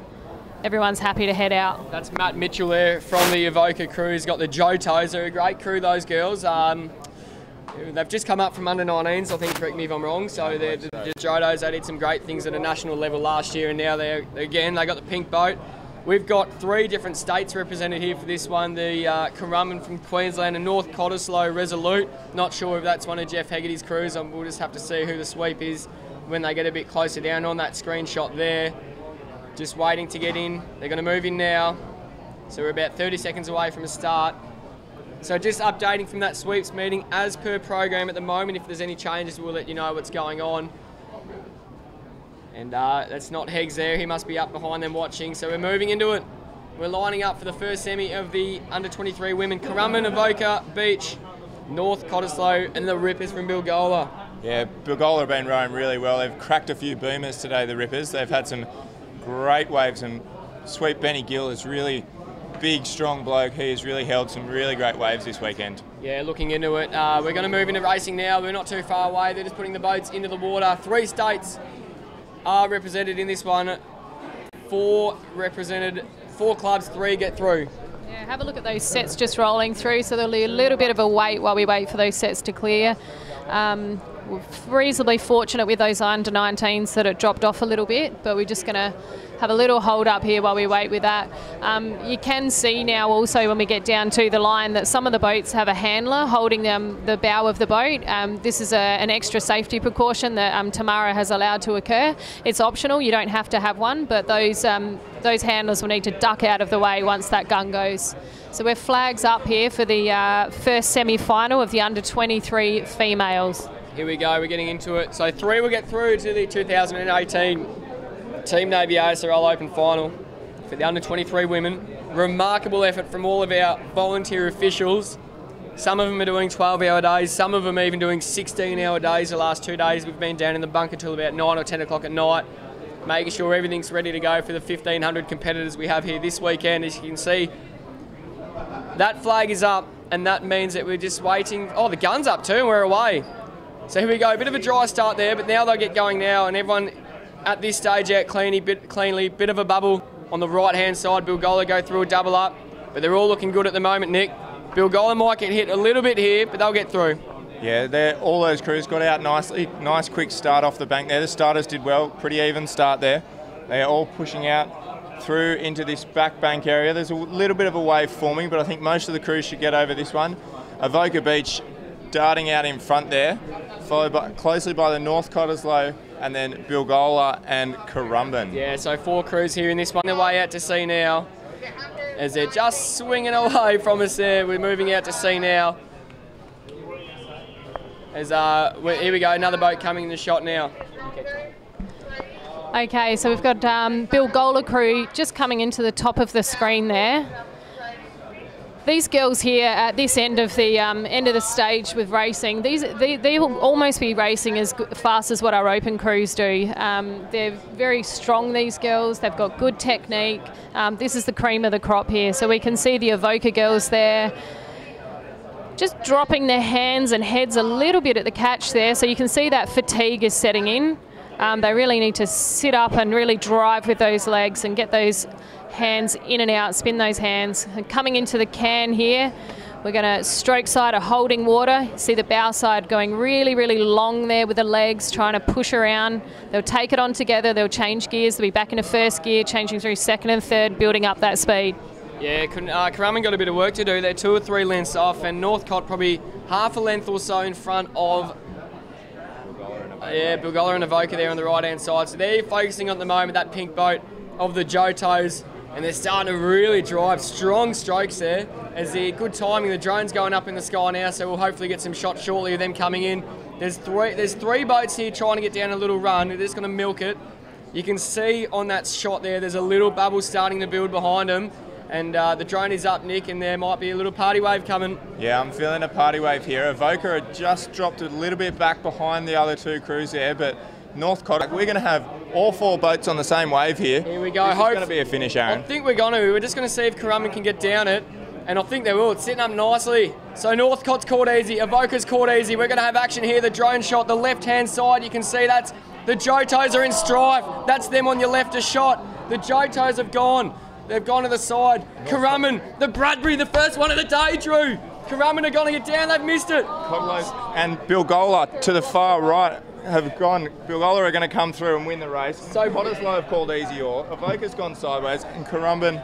Everyone's happy to head out. That's Matt Mitchell there from the Avoca crew. He's got the Jotos. They're a great crew, those girls. They've just come up from under-19s, I think, correct me if I'm wrong. So the Jotos, they did some great things at a national level last year, and now they got the pink boat. We've got 3 different states represented here for this one. The Currumbin from Queensland and North Cottesloe Resolute. Not sure if that's one of Jeff Hegarty's crews. We'll just have to see who the sweep is when they get a bit closer down on that screenshot there. Just waiting to get in. They're going to move in now. So we're about 30 seconds away from a start. So just updating from that sweeps meeting as per program at the moment. If there's any changes, we'll let you know what's going on. And that's not Heggs there. He must be up behind them watching. So we're moving into it. We're lining up for the first semi of the under-23 women. Currumbin, Avoca Beach, North Cottesloe, and the Rippers from Bilgola. Yeah, Bilgola have been rowing really well. They've cracked a few boomers today, the Rippers. They've had some great waves, and sweet Benny Gill is really big, strong bloke. He has really held some really great waves this weekend. Yeah, looking into it. We're going to move into racing now. We're not too far away. They're just putting the boats into the water. 3 states are represented in this one. 4 represented, 4 clubs, 3 get through. Yeah, have a look at those sets just rolling through. So there'll be a little bit of a wait while we wait for those sets to clear. we're reasonably fortunate with those under-19s that it dropped off a little bit, but we're just going to have a little hold up here while we wait with that. You can see now also when we get down to the line that some of the boats have a handler holding the bow of the boat. This is an extra safety precaution that Tamara has allowed to occur. It's optional, you don't have to have one, but those handlers will need to duck out of the way once that gun goes. So we're flags up here for the first semi-final of the under-23 females. Here we go, we're getting into it. So 3 will get through to the 2018 Team Navy ASRL Open Final for the under-23 women. Remarkable effort from all of our volunteer officials. Some of them are doing 12-hour days, some of them even doing 16-hour days the last 2 days. We've been down in the bunker till about 9 or 10 o'clock at night, making sure everything's ready to go for the 1,500 competitors we have here this weekend. As you can see, that flag is up, and that means that we're just waiting. Oh, the gun's up too, and we're away. So here we go, a bit of a dry start there, but now they'll get going now, and everyone at this stage out cleanly, bit of a bubble on the right-hand side. Bilgola go through a double up, but they're all looking good at the moment, Nick. Bilgola might get hit a little bit here, but they'll get through. Yeah, all those crews got out nicely. Nice quick start off the bank there. The starters did well, pretty even start there. They're all pushing out through into this back bank area. There's a little bit of a wave forming, but I think most of the crews should get over this one. Avoca Beach darting out in front there, followed closely by the North Cottesloe, and then Bilgola and Currumbin. Yeah, so 4 crews here in this one. They're way out to sea now, as they're just swinging away from us there. We're moving out to sea now. As here we go, another boat coming in the shot now. Okay, so we've got Bilgola crew just coming into the top of the screen there. These girls here at this end of the stage with racing, they will almost be racing as fast as what our open crews do. They're very strong, these girls. They've got good technique. This is the cream of the crop here. So we can see the Avoca girls there just dropping their hands and heads a little bit at the catch there. So you can see that fatigue is setting in. They really need to sit up and really drive with those legs and get those hands in and out, spin those hands. And coming into the can here, we're going to stroke side a holding water. See the bow side going really, really long there with the legs, trying to push around. They'll take it on together, they'll change gears, they'll be back into first gear, changing through second and third, building up that speed. Yeah, Currumbin got a bit of work to do. They're 2 or 3 lengths off, and Northcott probably half a length or so in front of Bilgola and Avoca there on the right-hand side. So they're focusing on at the moment that pink boat of the Jotos, and they're starting to really drive strong strokes there. As the good timing, the drone's going up in the sky now, so we'll hopefully get some shots shortly of them coming in. There's three boats here trying to get down a little run. They're just going to milk it. You can see on that shot there's a little bubble starting to build behind them. And the drone is up, Nick, and there might be a little party wave coming. Yeah, I'm feeling a party wave here. Avoca had just dropped a little bit back behind the other 2 crews there, but Northcott, we're going to have all 4 boats on the same wave here. Here we go. This is going to be a finish, Aaron. I think we're going to. We're just going to see if Currumbin can get down it, and I think they will. It's sitting up nicely. So Northcott's caught easy, Avoca's caught easy. We're going to have action here. The drone shot, the left-hand side, you can see that's the Jotos are in strife. That's them on your left, a shot. The Jotos have gone. They've gone to the side. Currumbin, the Bradbury, the first one of the day, Drew. Currumbin are going to get down. They've missed it. And Bilgola to the far right have gone. Bilgola are going to come through and win the race. So Cottesloe have called easy or. Avoca's gone sideways, and Currumbin.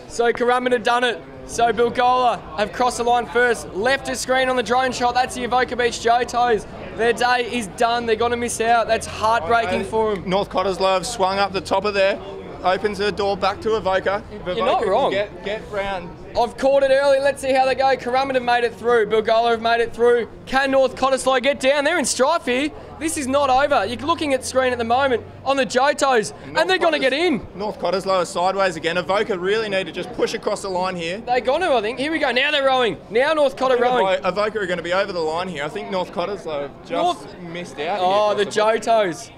So Currumbin have done it. So Bilgola have crossed the line first. Left of screen on the drone shot. That's the Avoca Beach Jotos. Their day is done. They're going to miss out. That's heartbreaking for them. North Cottesloe have swung up the top of there. Opens the door back to Avoca. You're not wrong. Get round. I've caught it early. Let's see how they go. Currumbin have made it through. Bilgola have made it through. Can North Cottesloe get down? They're in strife here. This is not over. You're looking at screen at the moment on the Jotos, and they're going to get in. North Cottesloe are sideways again. Avoca really need to just push across the line here. They're going to, I think. Here we go. Now they're rowing. Now North Cott are rowing. Avoca are going to be over the line here. I think North Cottesloe have just missed out. Oh, the Jotos.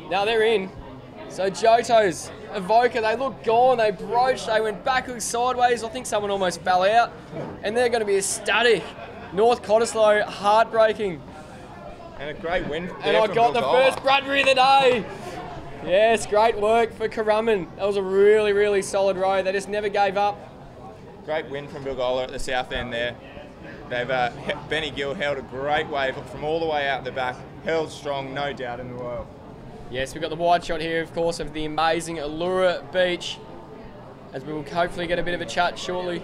Now they're in. So Jotos, Avoca, they look gone, they broached, they went backwards, sideways. I think someone almost fell out. And they're going to be ecstatic. North Cottesloe, heartbreaking. And a great win. And I got the first Bradbury of the day. Yes, great work for Currumbin. That was a really, really solid row. They just never gave up. Great win from Bilgola at the south end there. They've Benny Gill held a great wave from all the way out the back. held strong, no doubt in the world. Yes, we've got the wide shot here, of course, of the amazing Elouera Beach, as we will hopefully get a bit of a chat shortly.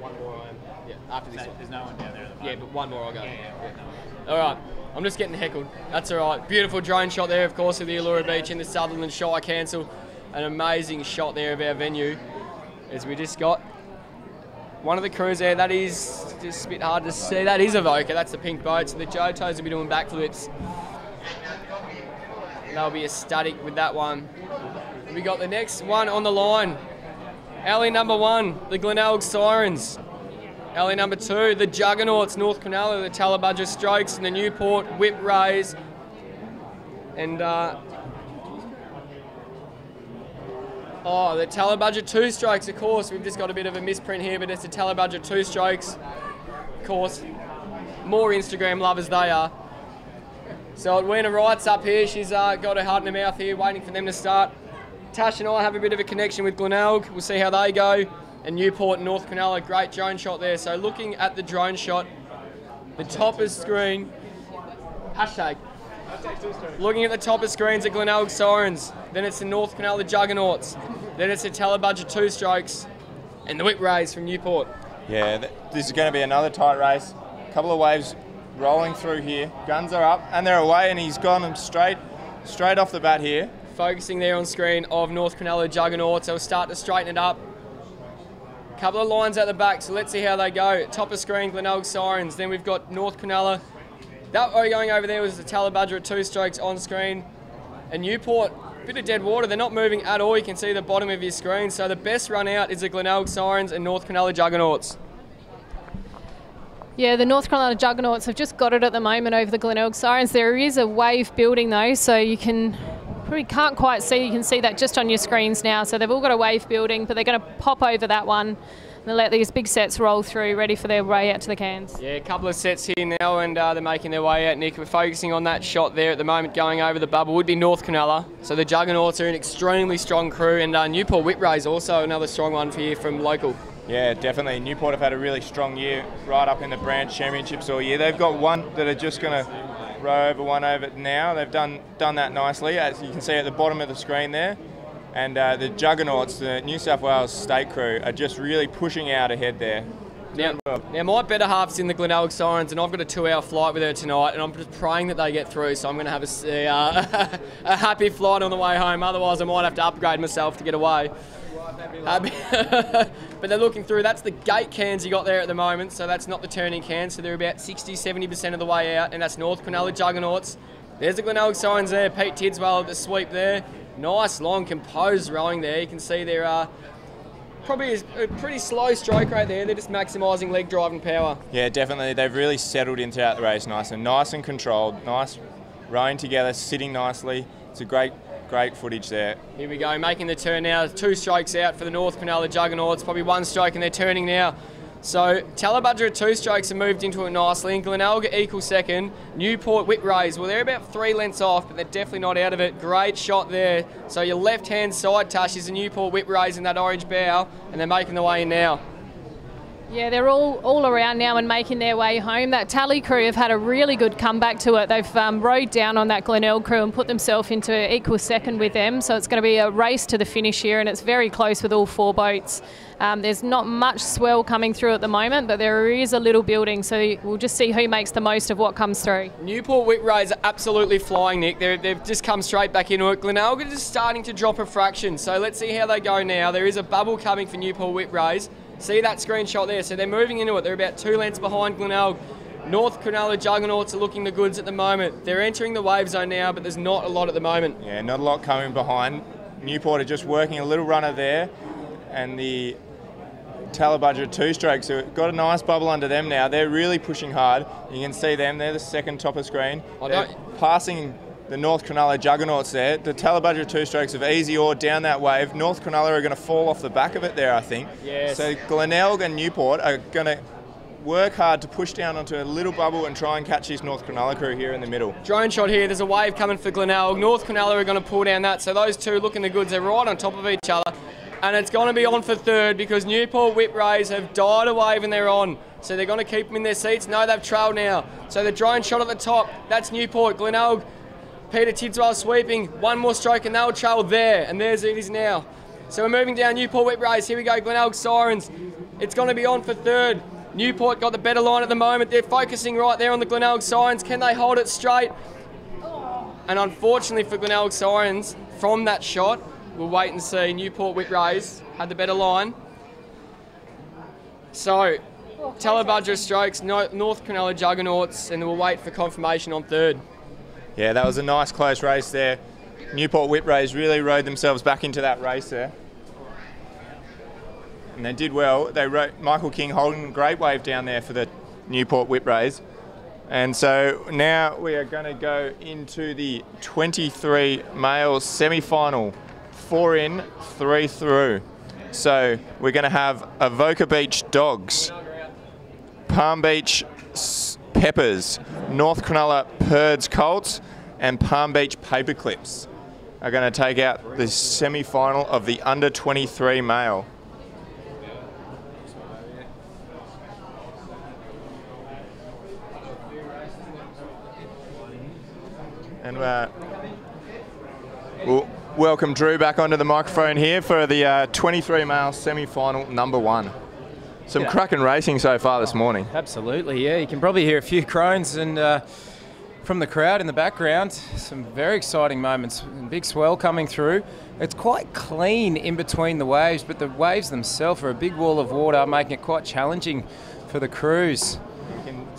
One more, yeah, after this one. There's no one down there at the moment. Yeah, but one more I'll go. Yeah. All right, I'm just getting heckled. That's all right. Beautiful drone shot there, of course, of the Elouera Beach in the Sutherland Shire Council. An amazing shot there of our venue, as we just got one of the crews there. That is just a bit hard to see. That is Evoca. That's the pink boat. So the Jotos will be doing backflips. They'll be ecstatic with that one. We got the next one on the line. Alley number 1, the Glenelg Sirens. Alley number 2, the Juggernauts, North Cronulla, the Tallabudger Strokes, and the Newport Whip Rays. And the Tallabudger 2 Strokes, of course. We've just got a bit of a misprint here, but it's the Tallabudger 2 Strokes. Of course, more Instagram lovers they are. So Edwina Wright's up here. She's got her heart in her mouth here, waiting for them to start. Tash and I have a bit of a connection with Glenelg. We'll see how they go. And Newport and North Cronulla, great drone shot there. So looking at the drone shot, the top of screen, hashtag. Looking at the top of screens, the Glenelg Sirens. Then it's the North Cronulla Juggernauts. Then it's the Tallabudger 2 Strokes. And the Whip Rays from Newport. Yeah, this is going to be another tight race. A couple of waves rolling through here. Guns are up and they're away, and he's gone them straight off the bat here. Focusing there on screen of North Cronulla Juggernauts. They'll start to straighten it up. Couple of lines at the back, so let's see how they go. Top of screen, Glenelg Sirens. Then we've got North Cronulla. That going over there was the Tallabudger at 2 Strokes on screen. And Newport, bit of dead water. They're not moving at all. You can see the bottom of your screen. So the best run out is the Glenelg Sirens and North Cronulla Juggernauts. Yeah, the North Carolina Juggernauts have just got it at the moment over the Glenelg Sirens. There is a wave building though, so you probably can't quite see. You can see that just on your screens now. So they've all got a wave building, but they're going to pop over that one and they'll let these big sets roll through, ready for their way out to the cans. Yeah, a couple of sets here now, and they're making their way out, Nick. We're focusing on that shot there at the moment, going over the bubble, would be North Cronulla. So the Juggernauts are an extremely strong crew, and Newport Whip Rays also another strong one for you from local. Yeah, definitely. Newport have had a really strong year, right up in the branch championships all year. They've got one that are just going to row over one over now. They've done that nicely, as you can see at the bottom of the screen there. And the Juggernauts, the New South Wales state crew, are just really pushing out ahead there. Now, my better half's in the Glenelg Sirens, and I've got a 2-hour flight with her tonight, and I'm just praying that they get through, so I'm going to have a happy flight on the way home. Otherwise, I might have to upgrade myself to get away. But they're looking through. That's the gate cans you got there at the moment, so that's not the turning cans, so they're about 60-70% of the way out, and that's North Cronulla Juggernauts. There's the Glenelg Sirens there. Pete Tidswell at the sweep there. Nice, long, composed rowing there. You can see there probably is a pretty slow stroke right there. They're just maximising leg driving power. Yeah, definitely. They've really settled in throughout the race nice and controlled. Nice rowing together, sitting nicely. It's a great footage there. Here we go, making the turn now. 2 strokes out for the North Cronulla Juggernauts. Probably 1 stroke and they're turning now. So Tallabudger at 2 strokes have moved into it nicely, and Glenelg equal second. Newport Whip Rays, well, they're about 3 lengths off, but they're definitely not out of it. Great shot there. So your left-hand side, Tash, is the Newport Whip Rays in that orange bow, and they're making the way in now. Yeah, they're all around now and making their way home. That Tally crew have had a really good comeback to it. They've rowed down on that Glenelg crew and put themselves into equal second with them. So it's going to be a race to the finish here, and it's very close with all 4 boats. There's not much swell coming through at the moment, but there is a little building, so we'll just see who makes the most of what comes through. Newport Whip Rays are absolutely flying, Nick. They've just come straight back into it. Glenelg are just starting to drop a fraction, so let's see how they go now. There is a bubble coming for Newport Whip Rays. See that screenshot there? So they're moving into it. They're about 2 lengths behind Glenelg. North Cronulla Juggernauts are looking the goods at the moment. They're entering the wave zone now, but there's not a lot at the moment. Yeah, not a lot coming behind. Newport are just working a little runner there, and the Tallabudger 2 strokes have got a nice bubble under them now. They're really pushing hard. You can see them. They're the second top of screen. They're passing the North Cronulla Juggernauts there. The Tallabudger 2 strokes have easy oared down that wave. North Cronulla are going to fall off the back of it there, I think. Yes. So Glenelg and Newport are going to work hard to push down onto a little bubble and try and catch this North Cronulla crew here in the middle. Drone shot here. There's a wave coming for Glenelg. North Cronulla are going to pull down that. So those two looking the goods. They're right on top of each other. And it's going to be on for third because Newport Whip Rays have died a wave and they're on. So they're going to keep them in their seats. No, they've trailed now. So the drone shot at the top, that's Newport. Glenelg, Peter Tidswell sweeping. One more stroke and they'll trail there. And there's it is now. So we're moving down Newport Whip Race. Here we go, Glenelg Sirens. It's going to be on for third. Newport got the better line at the moment. They're focusing right there on the Glenelg Sirens. Can they hold it straight? And unfortunately for Glenelg Sirens, from that shot, we'll wait and see. Newport Whip Race had the better line. So, Telebudger Strokes, North Cronulla Juggernauts, and we'll wait for confirmation on third. Yeah, that was a nice close race there. Newport Whip Race really rode themselves back into that race there. And they did well. They rode Michael King holding a great wave down there for the Newport Whip Race. And so now we are going to go into the 23 male semi-final. 4 in, 3 through. So we're going to have Avoca Beach Dogs, Palm Beach Peppers, North Cronulla Purds Colts, and Palm Beach Paperclips are going to take out the semi-final of the under 23 male. And we'll welcome Drew back onto the microphone here for the 23 male semi-final number 1. Some cracking racing so far this morning. Absolutely, yeah. You can probably hear a few crones and from the crowd in the background. Some very exciting moments. Big swell coming through. It's quite clean in between the waves, but the waves themselves are a big wall of water, making it quite challenging for the crews.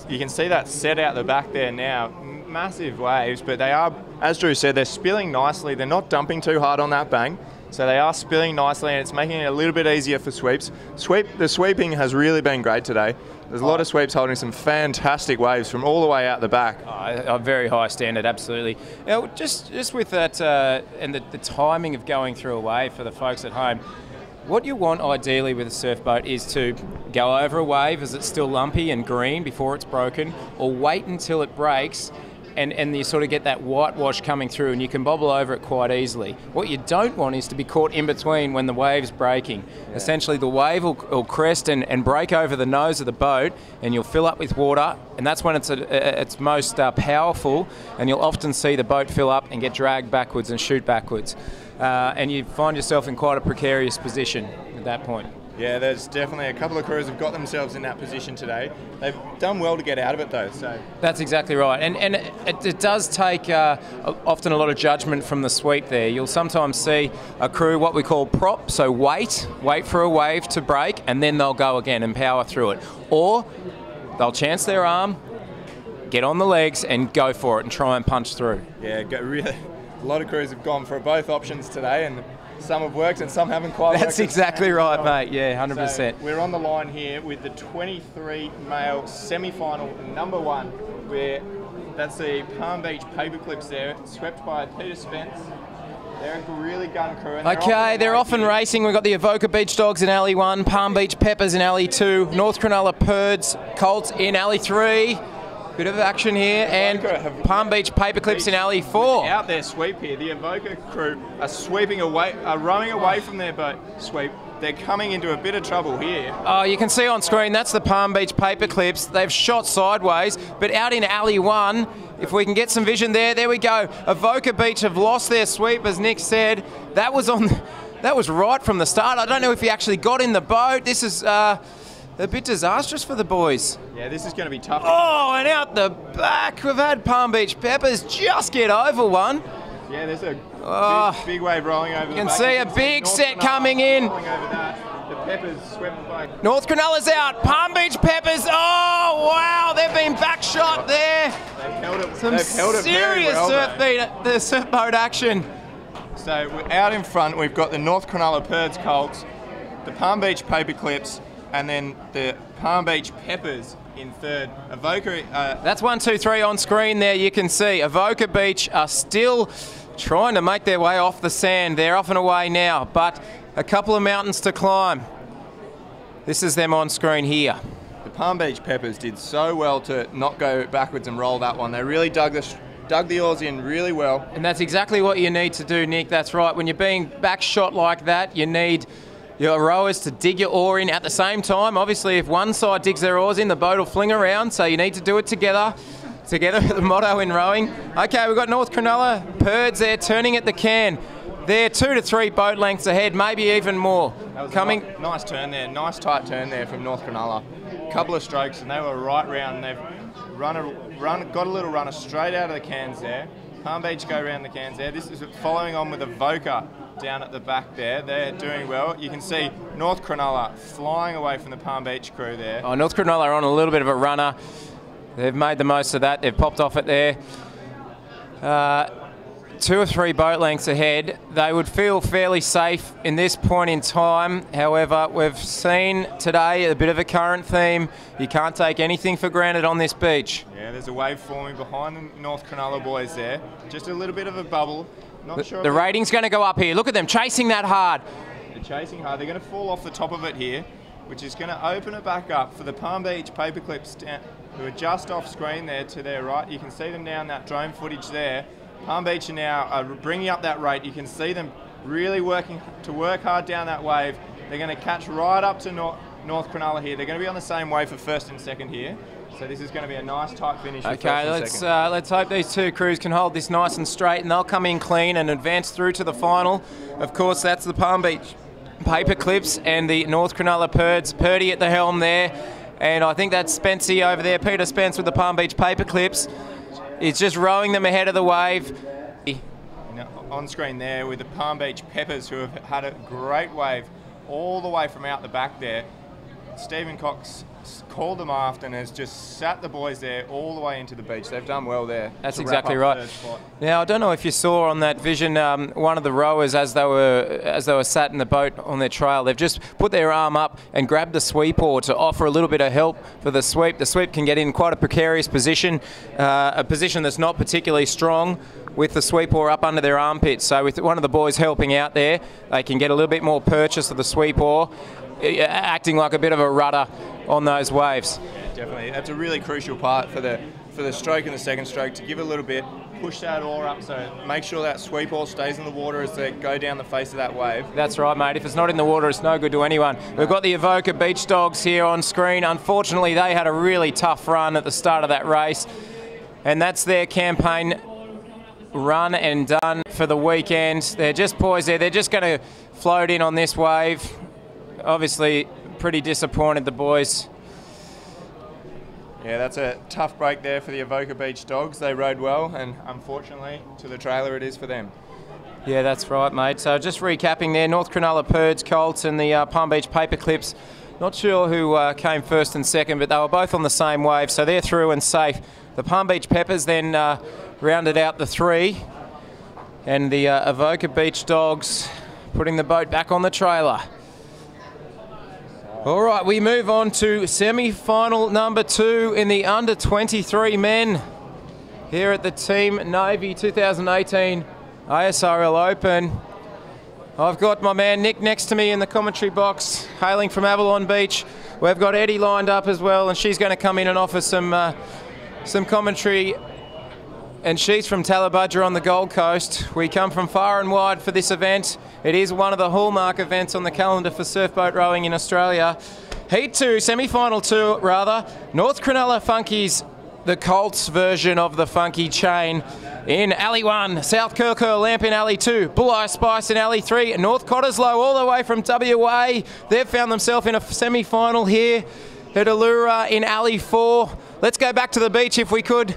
You can see that set out the back there now. Massive waves, but they are, as Drew said, they're spilling nicely. They're not dumping too hard on that bank, so they are spilling nicely, and it's making it a little bit easier for sweeps. The sweeping has really been great today. There's a lot of sweeps holding some fantastic waves from all the way out the back. A very high standard, absolutely. Now, just with that and the timing of going through a wave for the folks at home, what you want ideally with a surf boat is to go over a wave as it's still lumpy and green before it's broken, or wait until it breaks and you sort of get that whitewash coming through and you can bobble over it quite easily. What you don't want is to be caught in between when the wave's breaking. Yeah. Essentially the wave will crest and break over the nose of the boat and you'll fill up with water, and that's when it's its most powerful, and you'll often see the boat fill up and get dragged backwards and shoot backwards. And you find yourself in quite a precarious position at that point. Yeah, there's definitely a couple of crews have got themselves in that position today. They've done well to get out of it though. So that's exactly right, and it does take often a lot of judgment from the sweep there. You'll sometimes see a crew what we call prop, so wait for a wave to break and then they'll go again and power through it. Or they'll chance their arm, get on the legs and go for it and try and punch through. Yeah, really. A lot of crews have gone for both options today, and some have worked and some haven't quite worked. That's exactly right, mate. Yeah, 100%. So we're on the line here with the 23 male semi-final number 1, where that's the Palm Beach Paperclips there, swept by Peter Spence. They're a really gun crew. And they're often racing. We've got the Avoca Beach Dogs in Alley 1, Palm Beach Peppers in Alley 2, North Cronulla Purds Colts in Alley 3. Bit of action here, and Palm Beach Paperclips in Alley 4. Out there sweep here. The Avoca crew are sweeping away, are rowing away from their boat sweep. They're coming into a bit of trouble here. Oh, you can see on screen, that's the Palm Beach Paperclips. They've shot sideways, but out in Alley 1, if we can get some vision there we go. Avoca Beach have lost their sweep, as Nick said. That was right from the start. I don't know if he actually got in the boat. This is a bit disastrous for the boys. Yeah, this is going to be tough. Oh, and out the back, we've had Palm Beach Peppers just get over one. Yeah, there's a big wave rolling over. You can see a big set coming in. The Peppers swept by. North Cronulla's out. Palm Beach Peppers. Oh, wow, they've been backshot there. They've held it. Some serious surf boat action. So out in front, we've got the North Cronulla Purds Colts, the Palm Beach Paperclips, and then the Palm Beach Peppers in third. Avoca. That's 1, 2, 3 on screen there. You can see Avoca Beach are still trying to make their way off the sand. They're off and away now, but a couple of mountains to climb. This is them on screen here. The Palm Beach Peppers did so well to not go backwards and roll that one. They really dug the oars in really well. And that's exactly what you need to do, Nick. That's right. When you're being backshot like that, you need your rowers to dig your oar in at the same time. Obviously, if one side digs their oars in, the boat will fling around, so you need to do it together. Together, the motto in rowing. Okay, we've got North Cronulla Purds there turning at the can. They're 2 to 3 boat lengths ahead, maybe even more. Coming. Nice turn there, nice tight turn there from North Cronulla. Couple of strokes and they were right round. They've got a little runner straight out of the cans there. Palm Beach go around the cans there. This is following on with Elouera down at the back there. They're doing well. You can see North Cronulla flying away from the Palm Beach crew there. Oh, North Cronulla are on a little bit of a runner. They've made the most of that. They've popped off it there. 2 or 3 boat lengths ahead. They would feel fairly safe in this point in time. However, we've seen today a bit of a current theme. You can't take anything for granted on this beach. Yeah, there's a wave forming behind the North Cronulla boys there. Just a little bit of a bubble. Not sure. The rating's going to go up here. Look at them chasing that hard. They're chasing hard. They're going to fall off the top of it here, which is going to open it back up for the Palm Beach paperclips who are just off screen there to their right. You can see them now in that drone footage there. Palm Beach are now bringing up that rate. You can see them really working to work hard down that wave. They're going to catch right up to North Cronulla here. They're going to be on the same wave for first and second here. So this is going to be a nice tight finish. Okay, let's hope these two crews can hold this nice and straight and they'll come in clean and advance through to the final. Of course, that's the Palm Beach Paperclips and the North Cronulla Purds. Purdy at the helm there. And I think that's Spency over there, Peter Spence with the Palm Beach Paperclips. It's just rowing them ahead of the wave. On screen there with the Palm Beach Peppers, who have had a great wave all the way from out the back there. Stephen Cox called them aft and has just sat the boys there all the way into the beach. They've done well there. That's exactly right. Now, I don't know if you saw on that vision, one of the rowers as they were sat in the boat on their trail, they've just put their arm up and grabbed the sweep oar to offer a little bit of help for the sweep. The sweep can get in quite a precarious position, a position that's not particularly strong with the sweep oar up under their armpits. So with one of the boys helping out there, they can get a little bit more purchase of the sweep oar, acting like a bit of a rudder on those waves. Yeah, definitely. That's a really crucial part for the stroke and the second stroke, to give a little bit, push that oar up, so make sure that sweep oar stays in the water as they go down the face of that wave. That's right, mate. If it's not in the water, it's no good to anyone. We've got the Evoca Beach Dogs here on screen. Unfortunately, they had a really tough run at the start of that race, and that's their campaign run and done for the weekend. They're just poised there. They're just going to float in on this wave. Obviously, pretty disappointed, the boys. Yeah, that's a tough break there for the Evoca Beach Dogs. They rode well, and unfortunately, to the trailer it is for them. Yeah, that's right, mate. So just recapping there, North Cronulla Purds, Colts and the Palm Beach Paperclips. Not sure who came first and second, but they were both on the same wave, so they're through and safe. The Palm Beach Peppers then rounded out the 3, and the Evoca Beach Dogs putting the boat back on the trailer. All right, we move on to semi-final number 2 in the under-23 men here at the Team Navy 2018 ASRL Open. I've got my man Nick next to me in the commentary box, hailing from Avalon Beach. We've got Eddie lined up as well, and she's going to come in and offer some commentary. And she's from Tallabudja on the Gold Coast. We come from far and wide for this event. It is one of the hallmark events on the calendar for surfboat rowing in Australia. Heat 2, semi-final 2 rather. North Cronulla Funkies, the Colts version of the Funky chain. In Alley 1, South Kirkhill Lamp in Alley 2, Bulleye Spice in Alley 3, North Cottesloe all the way from WA. They've found themselves in a semi-final here at Elouera in Alley 4. Let's go back to the beach if we could.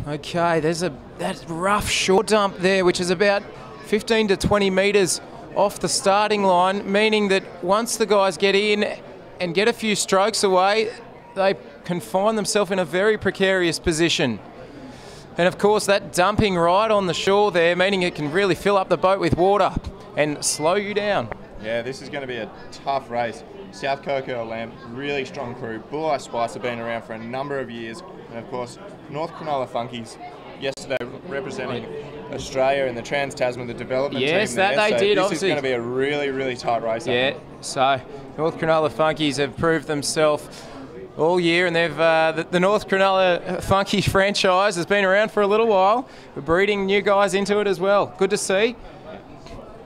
Okay, there's that rough short dump there, which is about 15 to 20 metres off the starting line, meaning that once the guys get in and get a few strokes away, they can find themselves in a very precarious position. And of course, that dumping right on the shore there, meaning it can really fill up the boat with water and slow you down. Yeah, this is going to be a tough race. South Kirkhill Lamp, really strong crew. Bulleye Spice have been around for a number of years. And of course, North Cronulla Funkies, yesterday representing Australia in the Trans-Tasman, the development team there. Yes, that they did, obviously. This is going to be a really, really tight race. Yeah, so North Cronulla Funkies have proved themselves all year, and they've the North Cronulla Funky franchise has been around for a little while. We're breeding new guys into it as well. Good to see.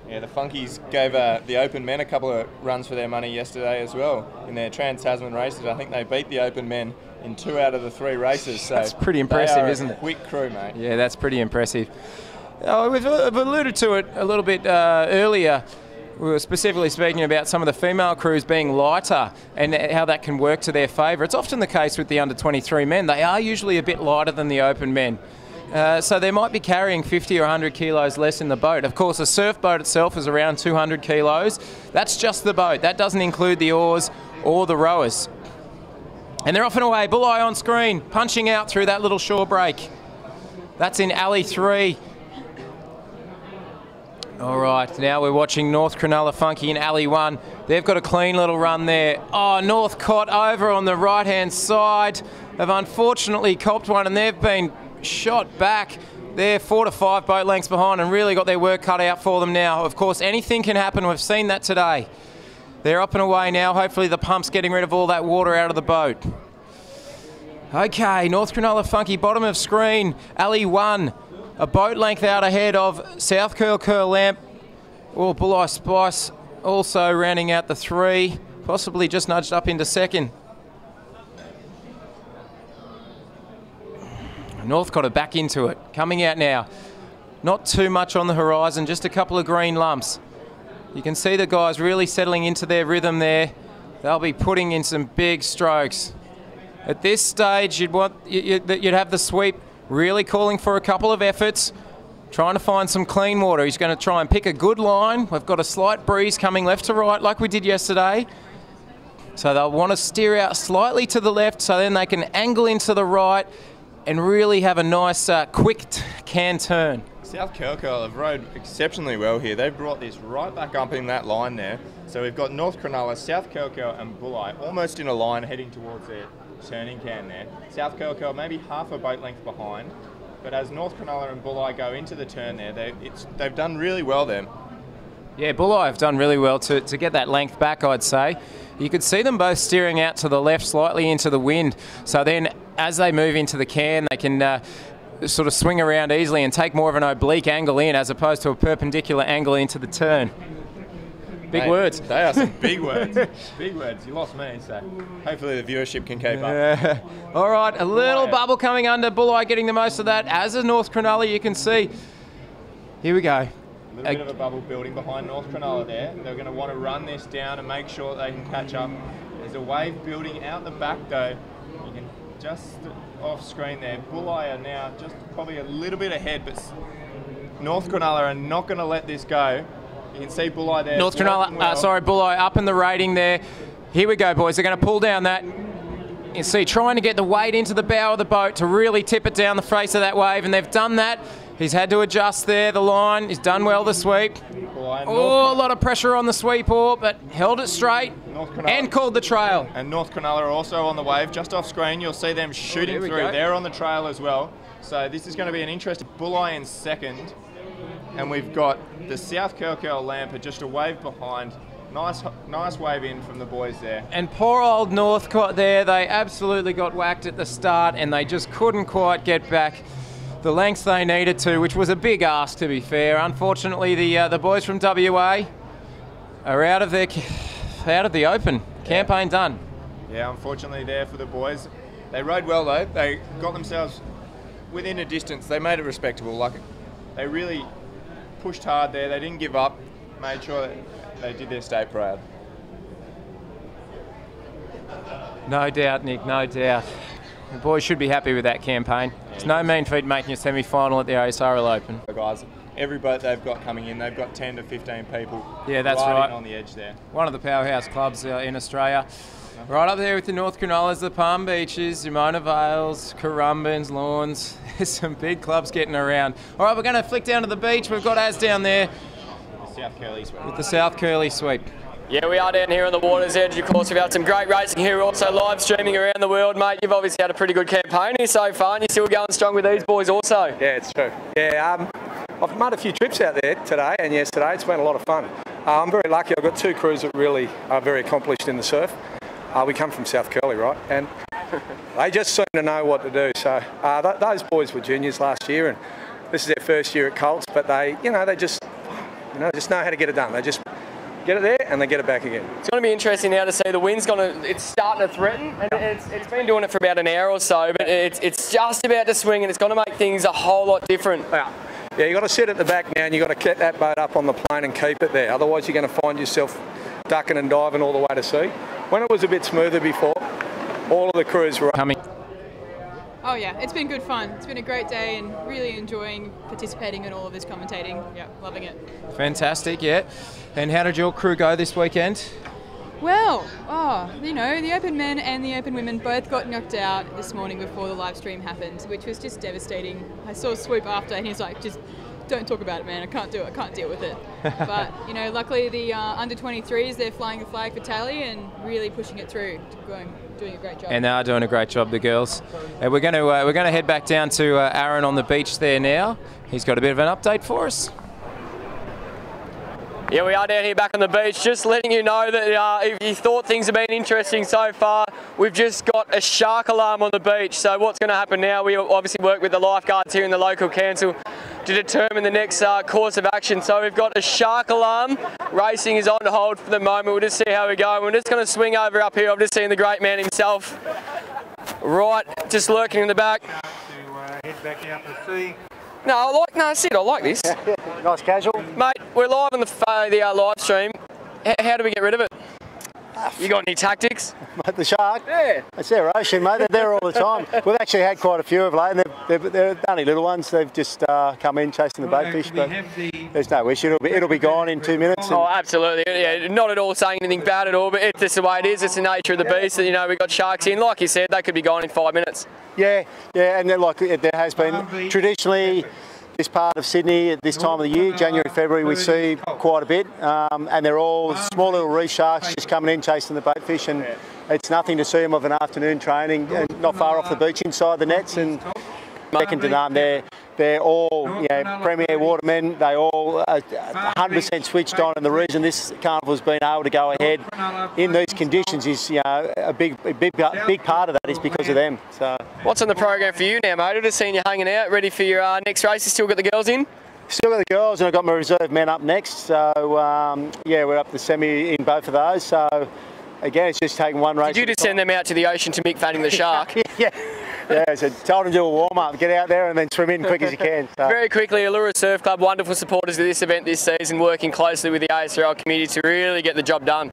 Yeah, the Funkies gave the Open men a couple of runs for their money yesterday as well in their Trans-Tasman races. I think they beat the Open men in 2 out of the 3 races. So that's pretty impressive, isn't it? Quick crew, mate. Yeah, that's pretty impressive. We've alluded to it a little bit earlier. We were specifically speaking about some of the female crews being lighter and how that can work to their favour. It's often the case with the under-23 men. They are usually a bit lighter than the Open men. So they might be carrying 50 or 100 kilos less in the boat. Of course, a surf boat itself is around 200 kilos. That's just the boat. That doesn't include the oars or the rowers. And they're off and away. Bulleye on screen, punching out through that little shore break. That's in alley 3. All right, now we're watching North Cronulla Funky in alley 1. They've got a clean little run there. Oh, Northcott over on the right-hand side have unfortunately copped one, and they've been shot back. They're 4 to 5 boat lengths behind and really got their work cut out for them now. Of course, anything can happen. We've seen that today. They're up and away now. Hopefully the pump's getting rid of all that water out of the boat. Okay, North Cronulla Funky, bottom of screen, alley 1. A boat length out ahead of South Curl Lamp. Oh, Bulleye Spice also rounding out the 3. Possibly just nudged up into second. Northcott are back into it. Coming out now. Not too much on the horizon, just a couple of green lumps. You can see the guys really settling into their rhythm there. They'll be putting in some big strokes. At this stage, you'd have the sweep really calling for a couple of efforts, trying to find some clean water. He's going to try and pick a good line. We've got a slight breeze coming left to right like we did yesterday. So they'll want to steer out slightly to the left so then they can angle into the right and really have a nice quick can turn. South Curl have rowed exceptionally well here. They've brought this right back up in that line there. So we've got North Cronulla, South Curl and Bulleye almost in a line heading towards their turning can there. South Curl maybe half a boat length behind, but as North Cronulla and Bulleye go into the turn there, they've done really well there. Yeah, Bulleye have done really well to get that length back, I'd say. You could see them both steering out to the left, slightly into the wind. So then as they move into the can, they can sort of swing around easily and take more of an oblique angle in as opposed to a perpendicular angle into the turn. Big words. They are some big words. Big words. You lost me, so hopefully the viewership can keep up. All right, a little bubble coming under. Bulleye getting the most of that. As a North Cronulla, you can see. Here we go. A little bit of a bubble building behind North Cronulla there. They're going to want to run this down and make sure that they can catch up. There's a wave building out the back though. You can just off screen there. Bulleye are now just probably a little bit ahead, but North Cronulla are not going to let this go. You can see Bulleye there. North Cronulla, Bulleye up in the rating there. Here we go, boys. They're going to pull down that. You see, trying to get the weight into the bow of the boat to really tip it down the face of that wave, and they've done that. He's had to adjust there, the line. He's done well, the sweep. Oh, a lot of pressure on the sweep oar, but held it straight and called the trail. And North Cronulla are also on the wave, just off screen. You'll see them shooting through. They're on the trail as well. So this is going to be an interesting. Bulleye in second. And we've got the South Curl Lamp just a wave behind. Nice wave in from the boys there. And poor old Northcott there, they absolutely got whacked at the start and they just couldn't quite get back the length they needed to, which was a big ask to be fair. Unfortunately, the boys from WA are out of the Open. Campaign done. Yeah, unfortunately there for the boys. They rode well though. They got themselves within a distance. They made it respectable. Like they really pushed hard there. They didn't give up. Made sure that they did their state proud. No doubt, Nick, no doubt. The boys should be happy with that campaign. It's no mean feat making a semi-final at the ASRL Open. Guys, every boat they've got coming in, they've got 10 to 15 people. Yeah, that's right. On the edge there. One of the powerhouse clubs in Australia. Right up there with the North Cronullas, the Palm Beaches, Mona Vales, Currumbins, Lawns. There's some big clubs getting around. All right, we're going to flick down to the beach. We've got Az down there. South Curly sweep. With the South Curly sweep. Yeah, we are down here on the water's edge. Of course, we've had some great racing here, also live streaming around the world, mate. You've obviously had a pretty good campaign here so far, and you're still going strong with these boys also. Yeah, it's true. Yeah, I've made a few trips out there today and yesterday. It's been a lot of fun. I'm very lucky. I've got two crews that really are very accomplished in the surf. We come from South Curly, right? And they just seem to know what to do. So those boys were juniors last year, and this is their first year at Colts. But they You know, just know how to get it done. They just get it there and they get it back again. It's going to be interesting now to see the wind's it's starting to threaten, and it's been doing it for about an hour or so, but it's just about to swing, and it's going to make things a whole lot different. Yeah, you've got to sit at the back now, and you've got to get that boat up on the plane and keep it there. Otherwise, you're going to find yourself ducking and diving all the way to sea. When it was a bit smoother before, all of the crews were coming. Oh yeah, it's been good fun. It's been a great day and really enjoying participating in all of this commentating. Yeah, loving it. Fantastic, yeah. And how did your crew go this weekend? Well, you know, the Open men and the Open women both got knocked out this morning before the live stream happened, which was just devastating. I saw Swoop after and he's like, just don't talk about it, man. I can't do it. I can't deal with it. But, you know, luckily the under 23s, they're flying the flag for tally and really pushing it through, doing a great job. And they are doing a great job, the girls. And we're going to head back down to Aaron on the beach there now. He's got a bit of an update for us. Yeah, we are down here back on the beach, just letting you know that if you thought things have been interesting so far, we've just got a shark alarm on the beach. So what's going to happen now, we obviously work with the lifeguards here in the local council to determine the next course of action. So we've got a shark alarm. Racing is on hold for the moment. We'll just see how we go. We're just going to swing over up here. I've just seen the great man himself, right, just lurking in the back. Head back out to sea. No, Sid, I like this. Nice casual. Mate, we're live on the live stream. How do we get rid of it? You got any tactics? Mate, the shark? Yeah. It's their ocean, mate. They're there all the time. We've actually had quite a few of late, and they're only little ones. They've just come in chasing the boatfish, but there's no issue. It'll be gone in 2 minutes. Oh, absolutely. Yeah, not at all saying anything bad at all, but it's just the way it is. It's the nature of the beast. You know, we've got sharks in. Like you said, they could be gone in 5 minutes. Yeah, and like there has been traditionally. This part of Sydney at this time of the year, January, February, we see quite a bit, and they're all small little reef sharks just coming in chasing the boatfish, and it's nothing to see them of an afternoon training, and not far off the beach inside the nets, and second to none. They're all, you know, premier watermen. They all 100% switched on, and the reason this carnival's been able to go ahead in these conditions is, you know, a big part of that is because of them. So, what's on the program for you now, mate? I've just seen you hanging out, ready for your next race. You still got the girls in? Still got the girls, and I've got my reserve men up next. So yeah, we're up the semi in both of those. So again, it's just taking one race. Did you just send them out to the ocean to Mick Fanning the shark? Yeah, so told them to do a warm-up, get out there and then swim in quick as you can. So. Very quickly, Elouera Surf Club, wonderful supporters of this event this season, working closely with the ASRL community to really get the job done.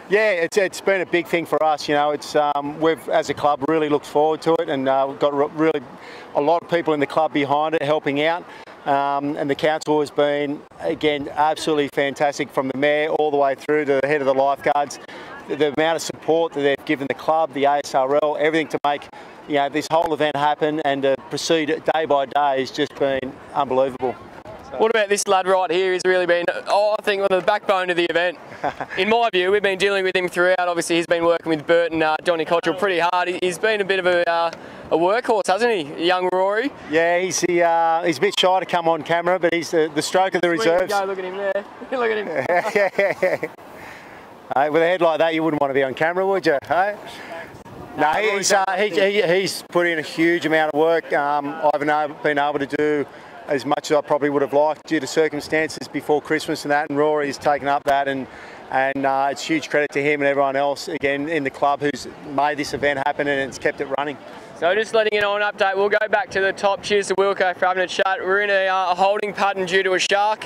Yeah, it's been a big thing for us. You know, it's we've as a club really looked forward to it, and we've got really a lot of people in the club behind it helping out. And the council has been, again, absolutely fantastic, from the mayor all the way through to the head of the lifeguards. The amount of support that they've given the club, the ASRL, everything to make, you know, this whole event happen and to proceed day by day has just been unbelievable. So. What about this lad right here? He's really been, I think, one of the backbone of the event. In my view, we've been dealing with him throughout. Obviously, he's been working with Bert and Donny Cottrell pretty hard. He's been a bit of a workhorse, hasn't he? Young Rory. Yeah, he's a bit shy to come on camera, but he's the stroke of the reserves. Go, look at him there. Look at him. Hey, with a head like that, you wouldn't want to be on camera, would you? Hey? No, he's put in a huge amount of work. I've been able to do as much as I probably would have liked due to circumstances before Christmas and that, and Rory's taken up that, and it's huge credit to him and everyone else, again, in the club who's made this event happen and it's kept it running. So just letting you know an update, we'll go back to the top. Cheers to Wilco for having a chat. We're in a holding pattern due to a shark.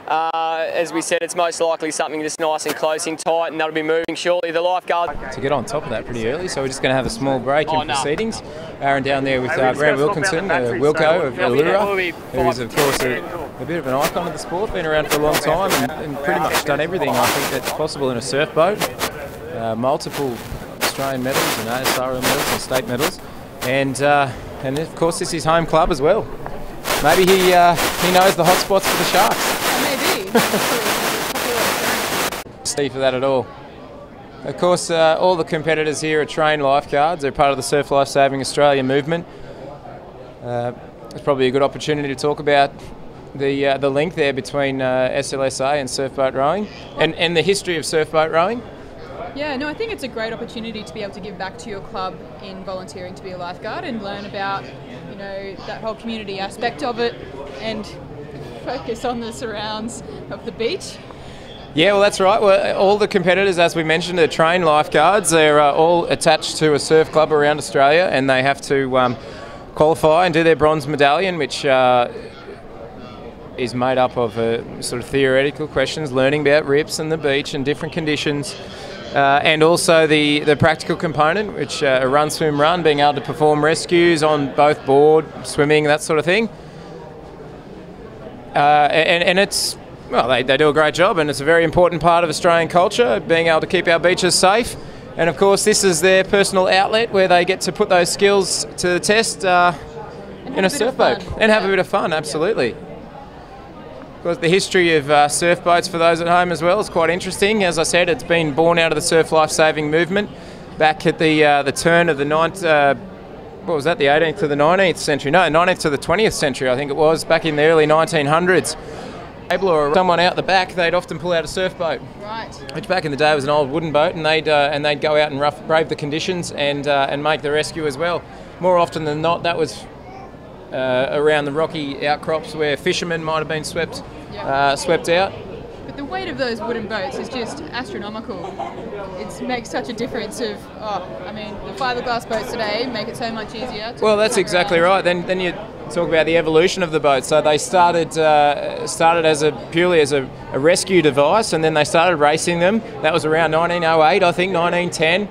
As we said, it's most likely something just nice and close and tight, and that'll be moving shortly. The lifeguard to get on top of that pretty early, so we're just going to have a small break in proceedings. Aaron down there with Brad Wilkinson, Wilco of Elouera, who is of course a bit of an icon of the sport, been around for a long time and pretty much done everything I think that's possible in a surf boat. Multiple Australian medals and ASRL medals and state medals, and of course this is his home club as well. Maybe he knows the hot spots for the sharks. See for that at all. Of course, all the competitors here are trained lifeguards. They're part of the Surf Life Saving Australia movement. It's probably a good opportunity to talk about the link there between SLSA and surf boat rowing and the history of surf boat rowing. Yeah, no, I think it's a great opportunity to be able to give back to your club in volunteering to be a lifeguard and learn about, you know, that whole community aspect of it. And focus on the surrounds of the beach. Yeah, well, that's right. Well, all the competitors, as we mentioned, are trained lifeguards. They're all attached to a surf club around Australia, and they have to qualify and do their bronze medallion, which is made up of sort of theoretical questions, learning about rips and the beach and different conditions, and also the practical component, which a run, swim, run, being able to perform rescues on both board, swimming, that sort of thing. And it's, well, they do a great job, and it's a very important part of Australian culture, being able to keep our beaches safe. And of course, this is their personal outlet where they get to put those skills to the test in a surf boat and have a bit of fun, absolutely. Of course, the history of surf boats for those at home as well is quite interesting. As I said, it's been born out of the surf life-saving movement back at the turn of the 18th to the 19th century? No, 19th to the 20th century, I think it was, back in the early 1900s. Or someone out the back, they'd often pull out a surf boat, right? Which back in the day was an old wooden boat, and they'd go out and brave the conditions and make the rescue as well. More often than not, that was around the rocky outcrops where fishermen might have been swept out. But the weight of those wooden boats is just astronomical. It makes such a difference. The fiberglass boats today make it so much easier. Well, that's exactly right. Then you talk about the evolution of the boat. So they started purely as a rescue device, and then they started racing them. That was around 1908, I think, 1910.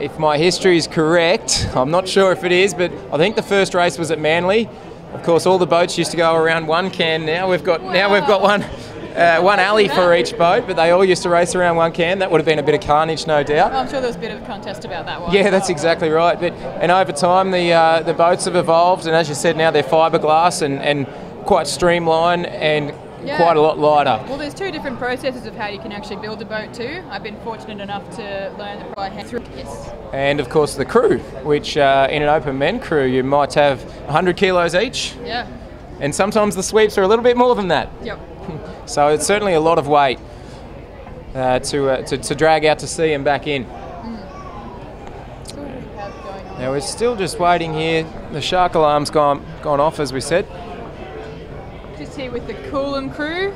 If my history is correct, I'm not sure if it is, but I think the first race was at Manly. Of course, all the boats used to go around one can. Now we've got one alley for each boat, but they all used to race around one can. That would have been a bit of carnage, no doubt. Well, I'm sure there was a bit of a contest about that one. Yeah, that's exactly right. And over time, the boats have evolved, and as you said, now they're fiberglass and quite streamlined and quite a lot lighter. Well, there's two different processes of how you can actually build a boat too. I've been fortunate enough to learn the right through this. And of course the crew, which in an open men crew you might have 100 kilos each. Yeah. And sometimes the sweeps are a little bit more than that. Yep. So it's certainly a lot of weight to drag out to sea and back in. Now we're still just waiting here. The shark alarm's gone off, as we said. Just here with the Coolum crew,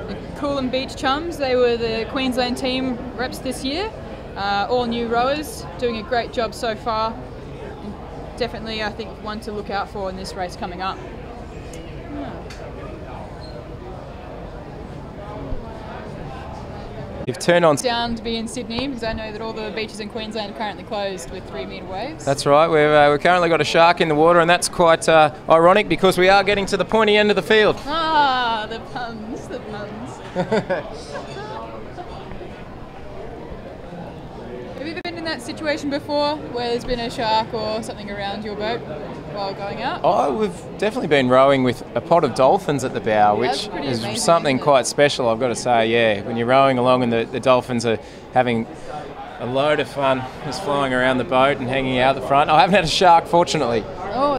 the Coolum Beach Chums. They were the Queensland team reps this year. All new rowers, doing a great job so far. And definitely, I think, one to look out for in this race coming up. You've turned on... Down to be in Sydney, because I know that all the beaches in Queensland are currently closed with 3-metre waves. That's right, we've currently got a shark in the water, and that's quite ironic because we are getting to the pointy end of the field. Ah, the puns, the puns. Have you ever been in that situation before where there's been a shark or something around your boat while going out? Oh, we've definitely been rowing with a pod of dolphins at the bow, which is amazing, something quite special, I've got to say, yeah. When you're rowing along and the dolphins are having a load of fun just flying around the boat and hanging out the front. I haven't had a shark, fortunately.